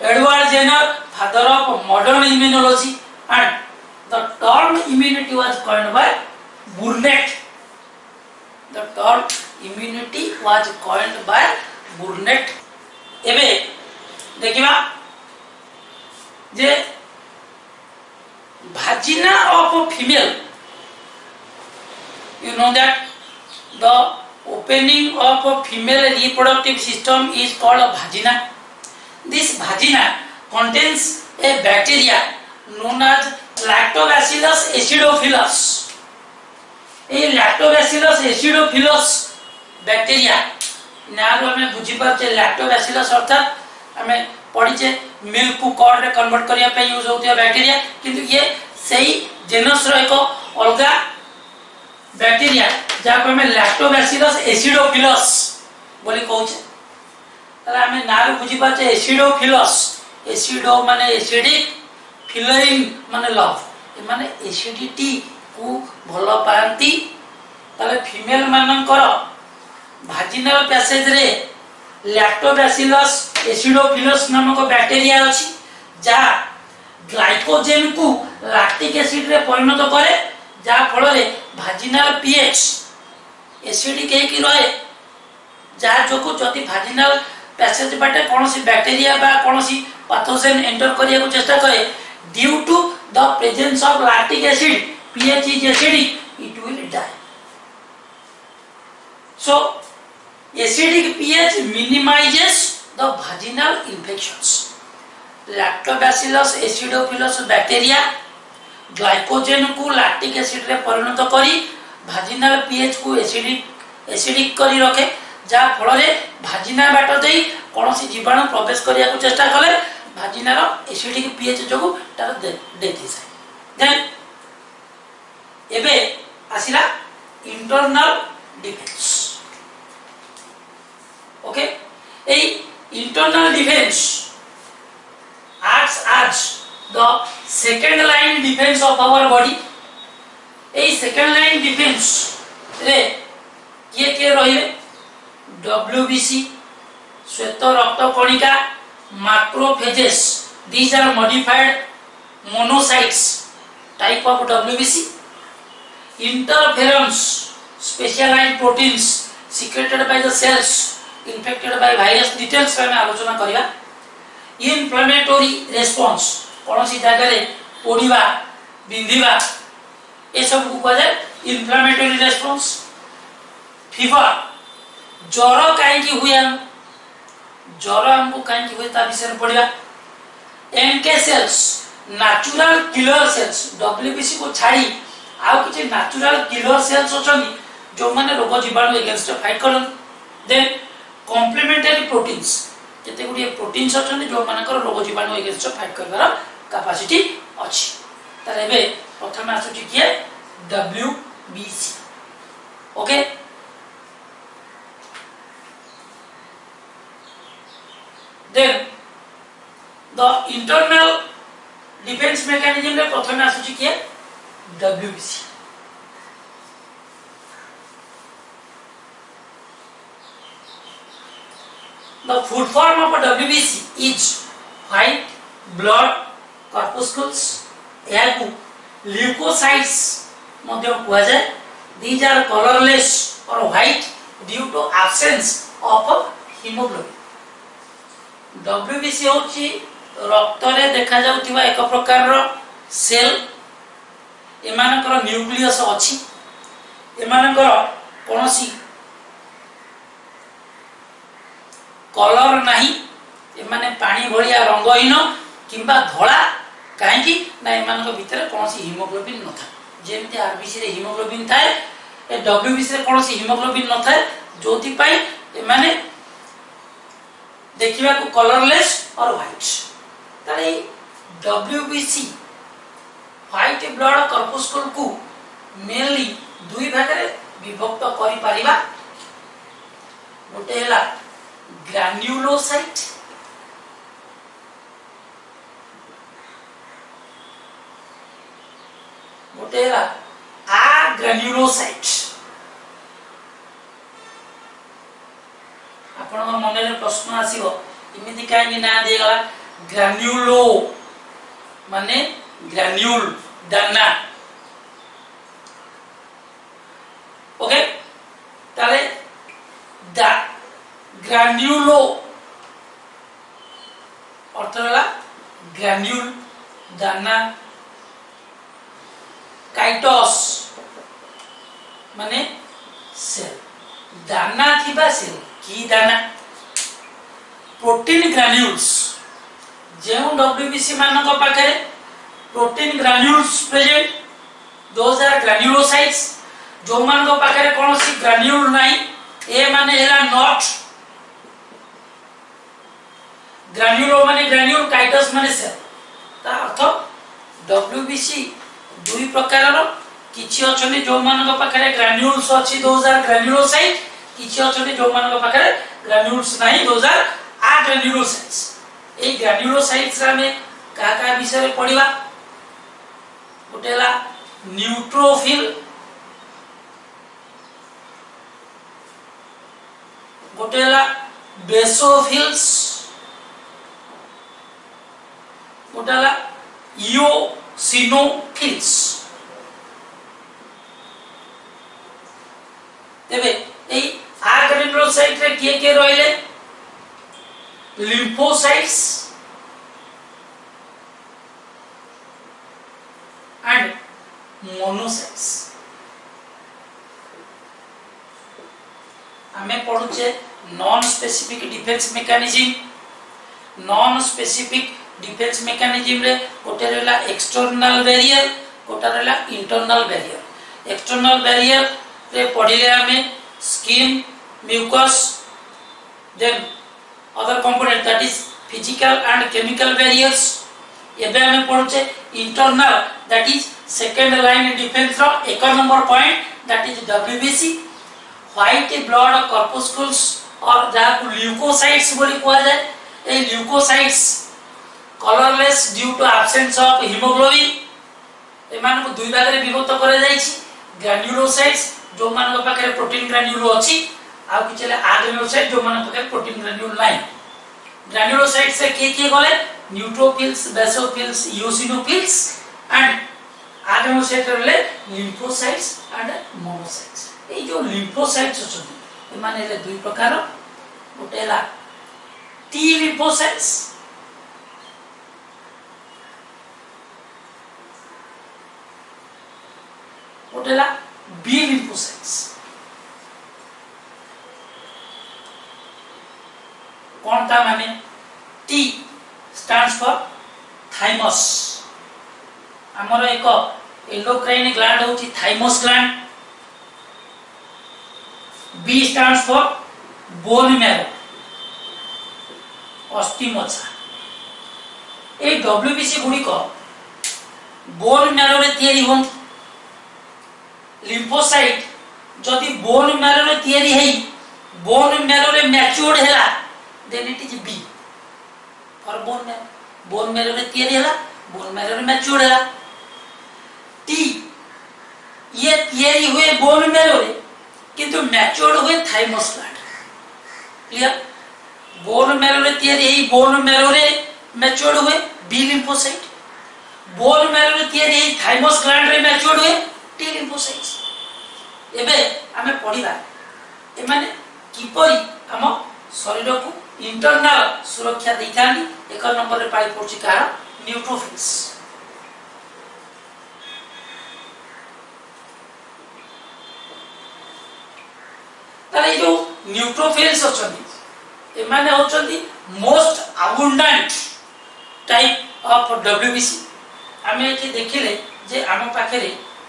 Edward Jenner father of modern immunology, and the term immunity was coined by Burnett. The term immunity was coined by Burnett. एबे देखिबा जे vagina of a female, you know that the opening of a female reproductive system is called a vagina. This vagina contains a bacteria known as Lactobacillus acidophilus. A Lactobacillus acidophilus bacteria नारो हमें बुझी पाछे lactobacillus अर्थात हमें पढ़ीचे milk को curd रे convert करिया पे use होतिया bacteria, किंतु ये सही जेनस रो एक अलगा बैक्टीरिया जा को हमें लैक्टोबैसिलस एसिडोफिलस बोली कहूचे। तला हमें नारो बुझी पाछे एसिडोफिलस, एसिडो माने एसिडिक, फिलिंग माने लव, ए माने एसिडिटी को भलो पांती। तले फीमेल मानकर भाजिनल पैसेज रे लैक्टोबैसिलस एसिडोफिलस नामक बैक्टीरिया अछि जा ग्लाइकोजेन को लैक्टिक एसिड रे परिणत करे, जा फल रे भाजिनल पीएच एसिडिक हे कि रहे, जा जोको जति भाजिनल पैसेज बाटे कोनोसी बैक्टीरिया बा कोनोसी पैथोजेन एंटर करिया को चेष्टा करे, due to the presence of lactic acid pH is acidic, it will die. So acidic pH minimizes the vaginal infections. Lactobacillus acidophilus bacteria glycogen को लैक्टिक एसिड रे परिणत करी vaginal pH को एसिडिक करी रखे, जा फल रे भाजिना बाट देई कोनोसी जीवाणु प्रवेश करिया को चेष्टा करे, भाजिनार एसिडिक pH जोगु तार डेथ हिसाब। देन एबे आसिला इंटरनल डिफेंस। ओके, ए internal defence acts as the second line defense of our body. ए सेकंड लाइन डिफेंस रे किए रहिबे WBC, श्वेत रक्त कणिका, macrophages, these are modified monocytes type of WBC. Interferons, specialized proteins secreted by the cells infected by virus, details में आलोचना करिया। Inflammatory response, कोनोसी जगह रे पोड़ीबा बिंधीबा ए सब को कहले inflammatory response। फीवर, ज्वर काहे की हुए, ज्वर हमको काहे की हुए ता विषय में पढ़िया। NK cells, natural killer cells, WBC को छाड़ी आउ किछि नेचुरल किलर सेल्स अछनी जो माने रोग जीवाणु अगेंस्ट फाइट करन। देन कॉम्प्लीमेंटरी प्रोटीन्स, जते गुडी प्रोटीन्स अछनी जो माने कर रोग जीवाणु अगेंस्ट फाइट करबार कैपेसिटी अछि। तार एबे प्रथम आसुची किए WBC। Okay, then the internal defence mechanism रे प्रथम आसुची किए WBC। The full form of WBC is white blood corpuscles. यह को leukocytes मध्य कुआ जाए। These are colorless or white due to absence of hemoglobin. WBC होची रक्त रे देखा जाउथिबा एक प्रकार रो सेल, एमानकर न्यूक्लियस अछि, एमानकर कोनोसी कलर नाही, एमाने पानी भलिया रंगहीन किंबा धळा, काहे कि ना एमानक भितर कोनोसी हीमोग्लोबिन न था। जेमते आरबीसी रे हीमोग्लोबिन थाए, ए डब्ल्यूबीसी रे कोनोसी हीमोग्लोबिन न थाए, जोथि पाई एमाने देखिबा को कलरलेस और व्हाइट। ताले डब्ल्यूबीसी व्हाइट ब्लड कर्पस्कुल को मेनली दुई भाग रे विभक्त करि परिबा। गोटे है ग्रान्युलोसाइट, गोटे है आग्रान्युलोसाइट। आपण मन में प्रश्न आसीबो इमिति काहे ना देगला ग्रान्युलो माने ग्रान्युल दाना। ओके ताले दा ग्रान्युलो अर्थ है ग्रान्युल दाना। काइटोस माने सेल, दाना थिबा सेल की दाना। प्रोटीन ग्रान्युल्स जो डब्ल्यूबीसी मानक पाखे protein granules present, those are granulocytes. जो मानक पाखे कौन सी ग्रान्युल नहीं ए माने हेला नॉट ग्रान्युलो माने ग्रान्युल, काइटोस माने सेल। ता अर्थ डब्ल्यूबीसी दुई प्रकार किछि अछनी जो मानक पाखे ग्रान्युल्स अछि दोज आर ग्रान्युलोसाइट, किछि अछनी जो मानक पाखे ग्रान्युल्स नहीं दोज आर आग्रान्युलोसाइट्स। ए ग्रान्युलोसाइट्स रा में का विषय पढिबा गोटेला न्यूट्रोफिल, गोटेला बेसोफिल्स, गोटेला इओसिनोफिल्स। तेबे ए आग्रान्युलोसाइट रे के रहिले lymphocytes and monocytes। हमें पढ़ुचे non specific defence mechanism. Non specific defence mechanism रे गोटे रहला एक्सटर्नल बैरियर, गोटे रहला इंटरनल बैरियर। एक्सटर्नल बैरियर रे पढ़िले हमें skin, mucus, then other component that is physical and chemical barriers। एबे हमें पढ़ुचे internal that is second line defense रो एक number point that is WBC। white blood corpuscles और जहाँ को ल्यूकोसाइट्स बोली कहा जाए, ए leucocytes colourless due to absence of haemoglobin. एमान को दुई भाग रे विभक्त करा जायछि। ग्रान्युलोसाइट्स जो मान पाखे प्रोटीन ग्रान्युल अछि, आ किछले आग्रान्युलोसाइट जो मान पाखे प्रोटीन ग्रान्युल नाही। ग्रान्युलोसाइट से के गले न्यूट्रोफिल्स, बेसोफिल्स, इओसिनोफिल्स एंड आग्रान्युलोसाइट रे लिम्फोसाइट्स एंड मोनोसाइट्स। ए जो लिम्फोसाइट्स अछि एमान ले दुई प्रकार, गोटेला टी लिम्फोसाइट्स, गोटेला बी लिम्फोसाइट्स। कौन था माने टी स्टैंड्स फॉर थाइमस। हमर एक एंडोक्राइन ग्लैंड होची thymus gland. B stands for bone marrow, अस्थि मज्जा। ए डब्ल्यूबीसी गुडी को बोन मैरो रे तयारी होन। लिम्फोसाइट जदि बोन मैरो रे तयारी हेई, बोन मैरो रे मैच्योर्ड हैला, then it is B for bone marrow। bone marrow रे तयारी हैला, bone marrow रे मैच्योर्ड हैला। T ये तयारी हुए bone marrow रे किंतु मैच्योर्ड हुए thymus gland. Clear? bone marrow रे तयारी हेई, bone marrow रे मैच्योर्ड हुए B lymphocyte। bone marrow रे तयारी हेई, थाइमस ग्लैंड रे मैच्योर्ड हुए T lymphocytes। एबे हमें पढिबा ए माने किपरि हम शरीर को इंटरनल सुरक्षा देखानी। एक नंबर रे पाई पड़छि का न्यूट्रोफिल्स। ताले जो न्यूट्रोफिल्स अछंती ए माने होचंती most abundant type of WBC. हमें एठी देखिले जे आम पाखे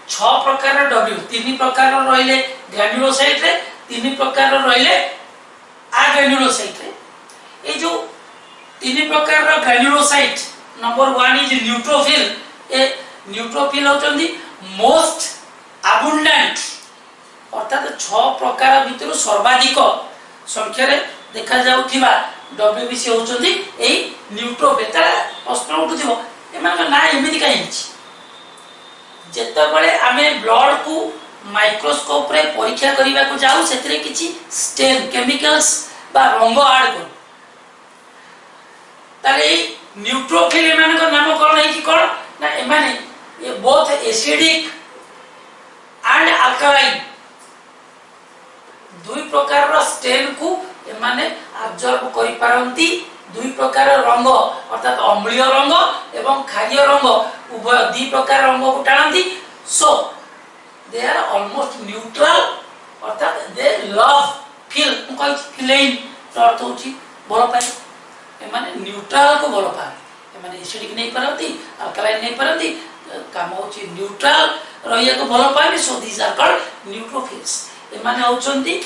6 प्रकार डब्ल्यू, 3 प्रकार रहिले ग्रान्युलोसाइट रे, 3 प्रकार रहिले आग्रान्युलोसाइट रे। ए जो 3 प्रकार ग्रान्युलोसाइट, नंबर 1 इज न्यूट्रोफिल। ए न्यूट्रोफिल होचंदी मोस्ट अबंडेंट, अर्थात 6 प्रकार भितर सर्वाधिक संख्या रे देखा जाउथिबा डब्ल्यूबीसी होचंदी एई न्यूट्रोफिल ता प्रश्न उठुथिबो एमान ना एमिति काई हिची जेतबळे आमे ब्लड को माइक्रोस्कोप रे परीक्षा करिबा को जाऊ सेतरे किछि स्टेन केमिकल्स बा रंग ऐड कर ताले न्यूट्रोफिल एमान को नामकरण है कि कोन ना एमाने ये बोथ एसिडिक एंड अल्कालाइन दुई प्रकार रो स्टेन को एमाने अब्जॉर्ब करि पारंती दुई प्रकार रंग अर्थात अम्लीय रंग एवं क्षारीय रंग उभय दुई प्रकार रंग को टाणती सो दे आर ऑलमोस्ट न्यूट्रल अर्थात दे लव फील कोइ फीलिंग अर्थ होची भल पाए एमाने न्यूट्रल को भल पाए एमाने एसिडिक नहीं पारंती अल्कालाइन नहीं पारंती काम होची न्यूट्रल रहिया को भल पाए सो दीस आर कॉल्ड न्यूट्रोफिल्स एमाने होचंती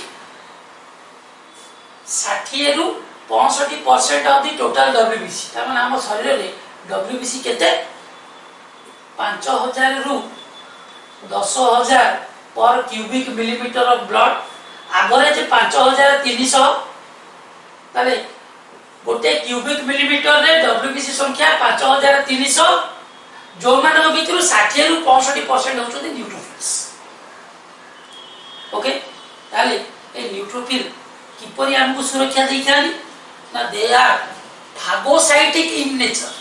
60 रु 65% ऑफ द टोटल डब्ल्यूबीसी ता माने हम शरीर रे डब्ल्यूबीसी केते 5000 रु 10000 पर cubic millimetre of blood average 5300 ताले गोटे क्यूबिक मिलीमीटर रे डब्ल्यूबीसी संख्या 5300 जो मानक भितर 60 रु 65% होचोते न्यूट्रोफिल्स ओके ताले ए न्यूट्रोफिल किपरि हमको सुरक्षा देखानी ना they are phagocytic in nature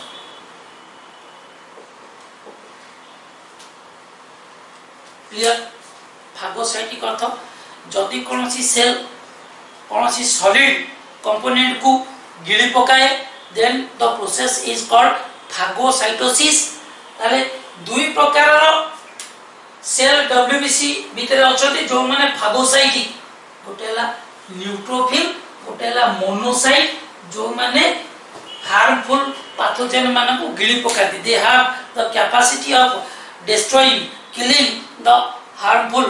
clear phagocytic अर्थ जदि कोनोसी सेल कोनोसी सॉलिड कंपोनेंट को गिली पकाए then the process is called phagocytosis ताले दुई प्रकार रो सेल डब्ल्यूबीसी भीतर अछते जो माने फागोसाइटिक गोटेला न्यूट्रोफिल गोटेला मोनोसाइट जो माने हार्मफुल पैथोजेन माने को गिली पकाती they have the capacity of destroying killing the harmful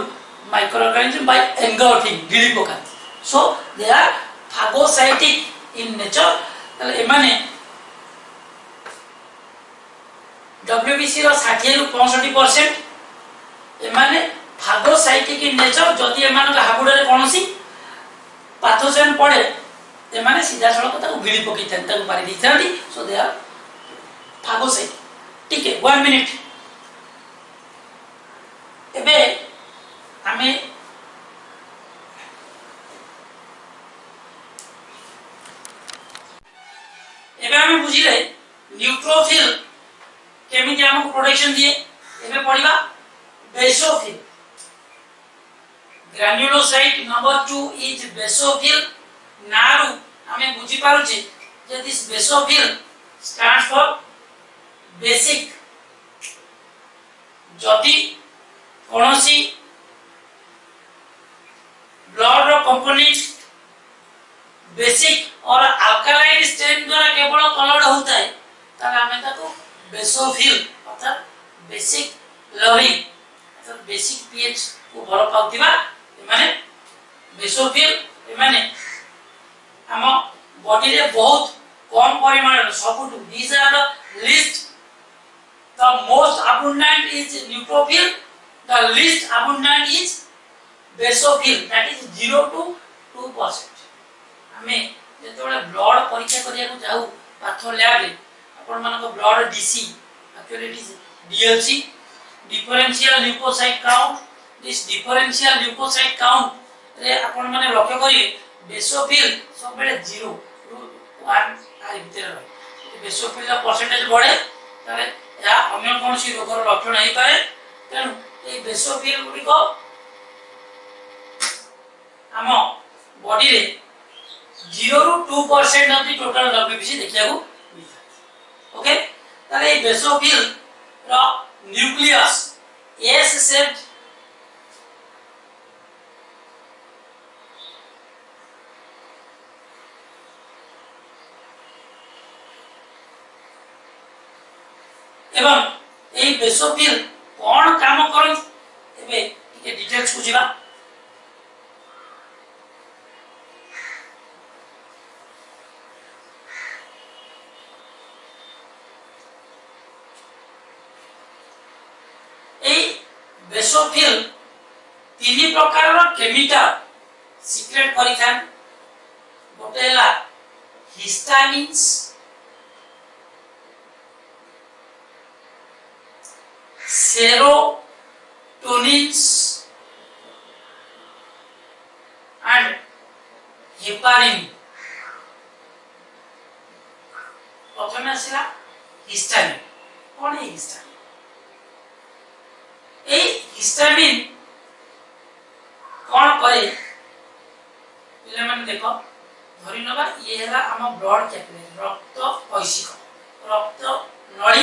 microorganism by engulfing गिली पकाती so they are phagocytic in nature एमाने डब्ल्यूबीसी रो 60 रु 65% एमाने फागोसाइटिक इन नेचर जदि एमान हाबुडे रे कोनोसी पैथोजेन पड़े एमाने सीधा सड़क ताको गिली पकई थान ताको मारी दी थांदी सो दे आर फागोसाइट ठीक है 1 मिनिट एबे हमें एबे हमें बुझिले न्यूट्रोफिल केमिति हमको प्रोटेक्शन दिए एबे पढिबा basophil granulocyte number 2 is basophil नारु हमें बुझी पारु जे this basophil stands for basic जदि कोनोसी ब्लड रो कंपोनेंट बेसिक और अल्कालाइन स्टेन द्वारा केवल कलर्ड होता है तब हमें ताको बेसोफिल अर्थात बेसिक लविंग अर्थात बेसिक पीएच को भर पाउतिबा माने बेसोफिल माने हम बॉडी रे बहुत कम परिमाण सबुट these are the least the most abundant is neutrophil the least abundant is basophil that is 0 to 2% हमें जेतोले ब्लड परीक्षा करिया को जाऊ पाथो लैब रे अपन मानको blood DC actually it is DLC differential leukocyte count this differential leukocyte count रे अपन माने लक्ष्य करिवे बेसोफिल सब बेले 0 1 आ भीतर रहे बेसोफिल का परसेंटेज बढ़े तबे या अन्य कोनसी रोगर लक्षण नहीं पाए तेनु ए बेसोफिल गुडी को हम बॉडी रे 0 to 2% of the total WBC देखिया को ओके ताले ए बेसोफिल रो न्यूक्लियस एस शेप्ड एवं ए बेसोफिल कोन काम करन एबे के डिटेल्स बुझिबा ए बेसोफिल तीन प्रकार केमिकल सिक्रेट करिथान गोटे है हिस्टामिन्स सेरोटोनिन्स एंड हेपारिन प्रथम आसला हिस्टामिन कौन है हिस्टामिन ए हिस्टामिन कौन करे पिले माने देखो धरि नबा ये हैला हम ब्लड कैपिलरी रक्त पैशिक रक्त नळी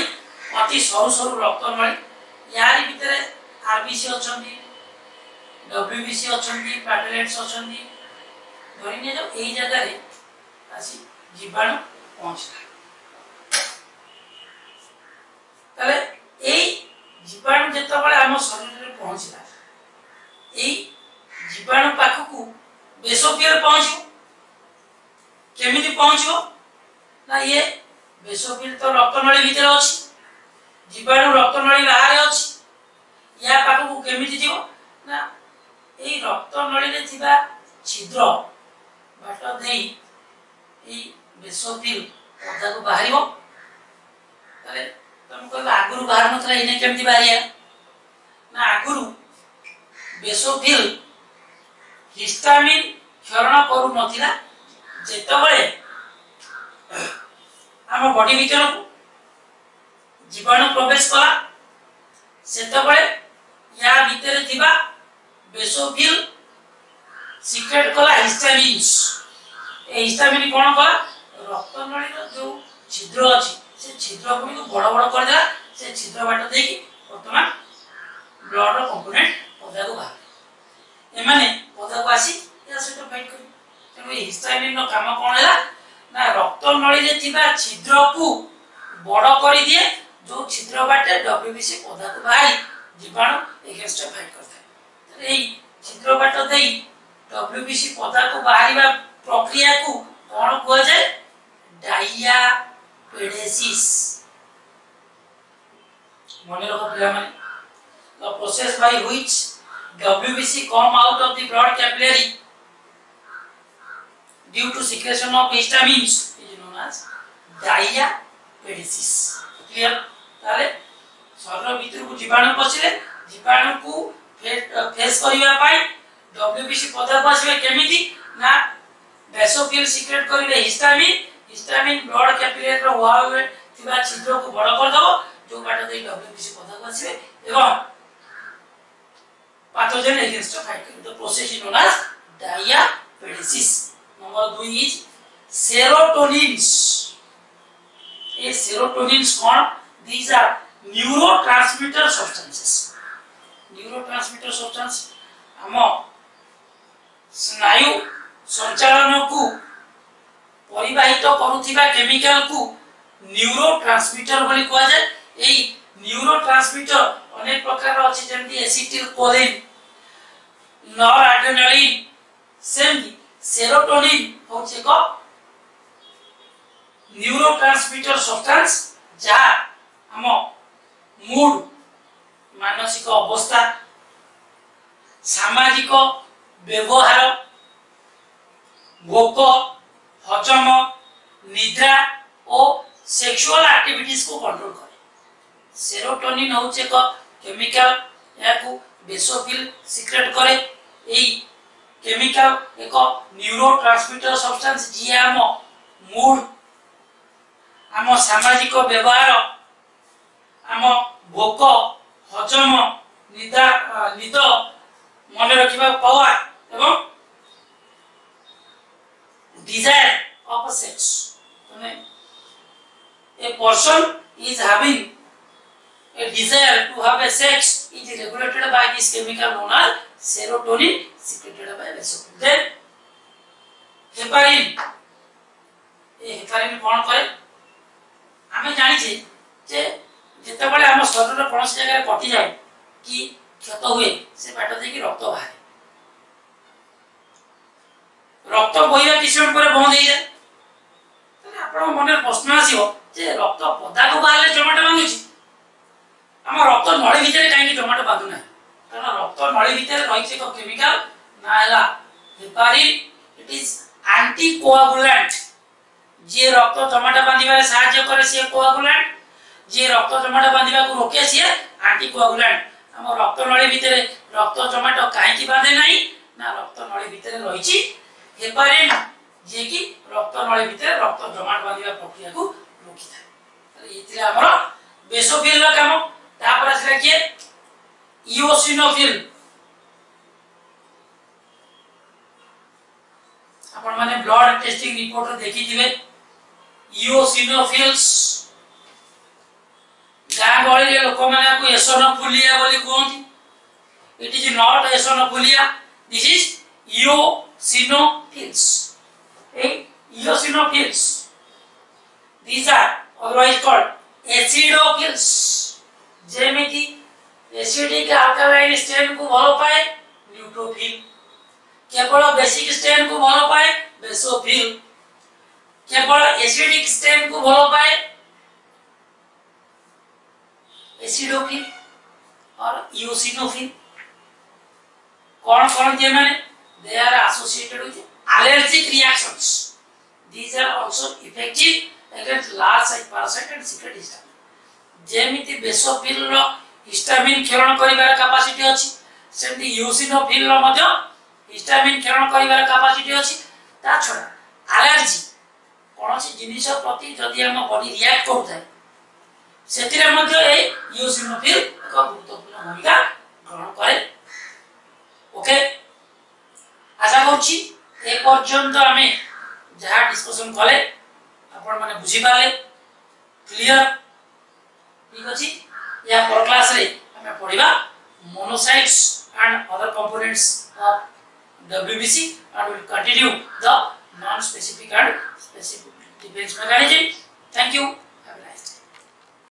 अति सरू सरू रक्त नळी यारी भितरे आरबीसी अछंती डब्ल्यूबीसी अछंती प्लेटलेट्स अछंती धरि ने जो एई जगह रे आसी जीवाणु पहुंचला तले एई जीवाणु जेतबळे हम शरीर रे पहुंचला एई जीवाणु पाखकू बेसोफिल पहुंचो केमिति पहुंचो ना ये बेसोफिल तो रक्त नळी भीतर अछि जीवाणु रक्त नळी बाहर अछि या पाखकू केमिति जीवो ना एई रक्त नळी रे थिबा छिद्र बाट देई एई बेसोफिल पौधा को बाहरिबो तले तुम कहला आगुरु बाहर नथला इने केमिति बाहरिया ना आगुरु बेसोफिल हिस्टामिन क्षरण करू नथिला जेतबळे हम बॉडी भीतर को जीवाणु प्रवेश कला सेतबळे या भीतर थिबा बेसोफिल सीक्रेट कला हिस्टामिन्स ए हिस्टामिन कोन कला रक्त नळी रो जो छिद्र अछि से छिद्र को बड़ बड़ कर देला से छिद्र बाट देकी वर्तमान ब्लड रो कंपोनेंट पौधा को बाहर एमाने पौधा को आसी या सेट फाइट करी तेणु हिस्टामिन रो काम कोन हैला ना रक्त नळी रे थिबा छिद्र को बड़ करी दिए जो छिद्र बाटे डब्ल्यूबीसी पौधा को बाहरी जीवाणु एगेंस्ट फाइट करता है एई छिद्र बाट देई डब्ल्यूबीसी पौधा को बाहरीबा प्रक्रिया को कोन कहै जाय डायापेडेसिस मने रखो पिला माने the process by which WBC come out of the blood capillary due to secretion of histamines is known as diapedesis. Clear? ताले शरीर भीतर को जीवाणु पसिले जीवाणु को फेस करिवा पाई WBC पौधा को आसीबे केमिति ना बेसोफिल सीक्रेट करिवे हिस्टामिन हिस्टामिन ब्लड कैपिलरी रो वावे थिबा छिद्र को बड़ कर दबो जो बाट दे WBC पौधा को आसीबे एवं pathogen against the fight. The process is known as diapedesis. Number 2 is serotonins. A serotonins कौन? These are neurotransmitter substances. Neurotransmitter substance हम स्नायु संचालन को परिवाहित करुथिबा केमिकल को न्यूरोट्रांसमीटर बोली कहा जाय। एई न्यूरोट्रांसमीटर अनेक प्रकार अछि जेंति एसिटिल कोलिन नॉरएड्रेनालिन सेमि सेरोटोनिन होचे को न्यूरोट्रांसमीटर सब्सटेंस जा हम मूड मानसिक अवस्था सामाजिक व्यवहार भोक हजम निद्रा और सेक्सुअल एक्टिविटीज को कंट्रोल करे। सेरोटोनिन होचे को केमिकल याकू बेसोफिल सीक्रेट करे। एई केमिकल एक न्यूरोट्रांसमीटर सब्सटेंस जी हम मूड हम सामाजिक व्यवहार हम भोक हजम निद्रा निद मन रखिबा पावर एवं desire of sex. A person is having a desire to have a sex is regulated by this chemical known as serotonin secreted by basopil. Then heparin. ए हेपारिन कोन करे आमे जानि छी जे जते बेले हम शरीर कोन से जगह कटि जाय कि क्षत हुए से पेट दे कि रक्त बाहर रक्त बहिबा किछ समय पर बंद हो जाए तने आपण मन प्रश्न आसीबो जे रक्त पदा को बाहरले जमाट बांधु छी हम रक्त नळी भीतर काहे जमाट बांधु ना कारण रक्त नळी भीतर रहिছে एक केमिकल नाला हेपारिन इट इज anticoagulant जे रक्त जमाट बांधिबारे सहाय्य करे से कोआगुलेंट जे रक्त जमाट बांधिबा को रोके से एंटीकोआगुलेंट हम रक्त नळी भितरे रक्त जमाट काहे की बांधे नाही ना रक्त नळी भितरे रहिछि हेपारिन जे कि रक्त नळी भितरे रक्त जमाट बांधिबा प्रक्रिया को रोकी थाए इतले हमर बेसोफिल रो काम तापर आसला के इओसिनोफिल अपन माने ब्लड टेस्टिंग रिपोर्ट देखि दिबे इओसिनोफिल्स गाँ गहली लोक माने को एसोनोफिलिया बोली कहती it is not eosinophilia this is eosinophils eosinophils these are otherwise called acidophils जेमिति एसिडिक अल्कालाइन स्टेन को भलो पाए न्यूट्रोफिल केवल बेसिक स्टेन को भलो पाए बेसोफिल केवल एसिडिक स्टेन को भलो पाए एसिडोफिल और इओसिनोफिल कौन कौन जे माने they are associated with allergic reactions these are also effective against large size parasite and secret histamine जेमिति बेसोफिल रो हिस्टामिन क्षरण करिवार कैपेसिटी अछि सेमति इओसिनोफिल रो मध्य हिस्टामिन क्षरण करिवार कैपेसिटी अछि ता छडा एलर्जी कोनोसी जिनिस प्रति जदि हम बॉडी रिएक्ट करथाय सेतिरे मध्य ए इओसिनोफिल एक गुरुत्वपूर्ण भूमिका ग्रहण करे ओके आशा करछि ए पर्यंत हमें जहा डिस्कशन कले आपण माने बुझी पाले क्लियर ठीक अछि या पर क्लास रे हमें पढिबा monocytes and other components of WBC and will continue the non specific and specific defense mechanism. Thank you.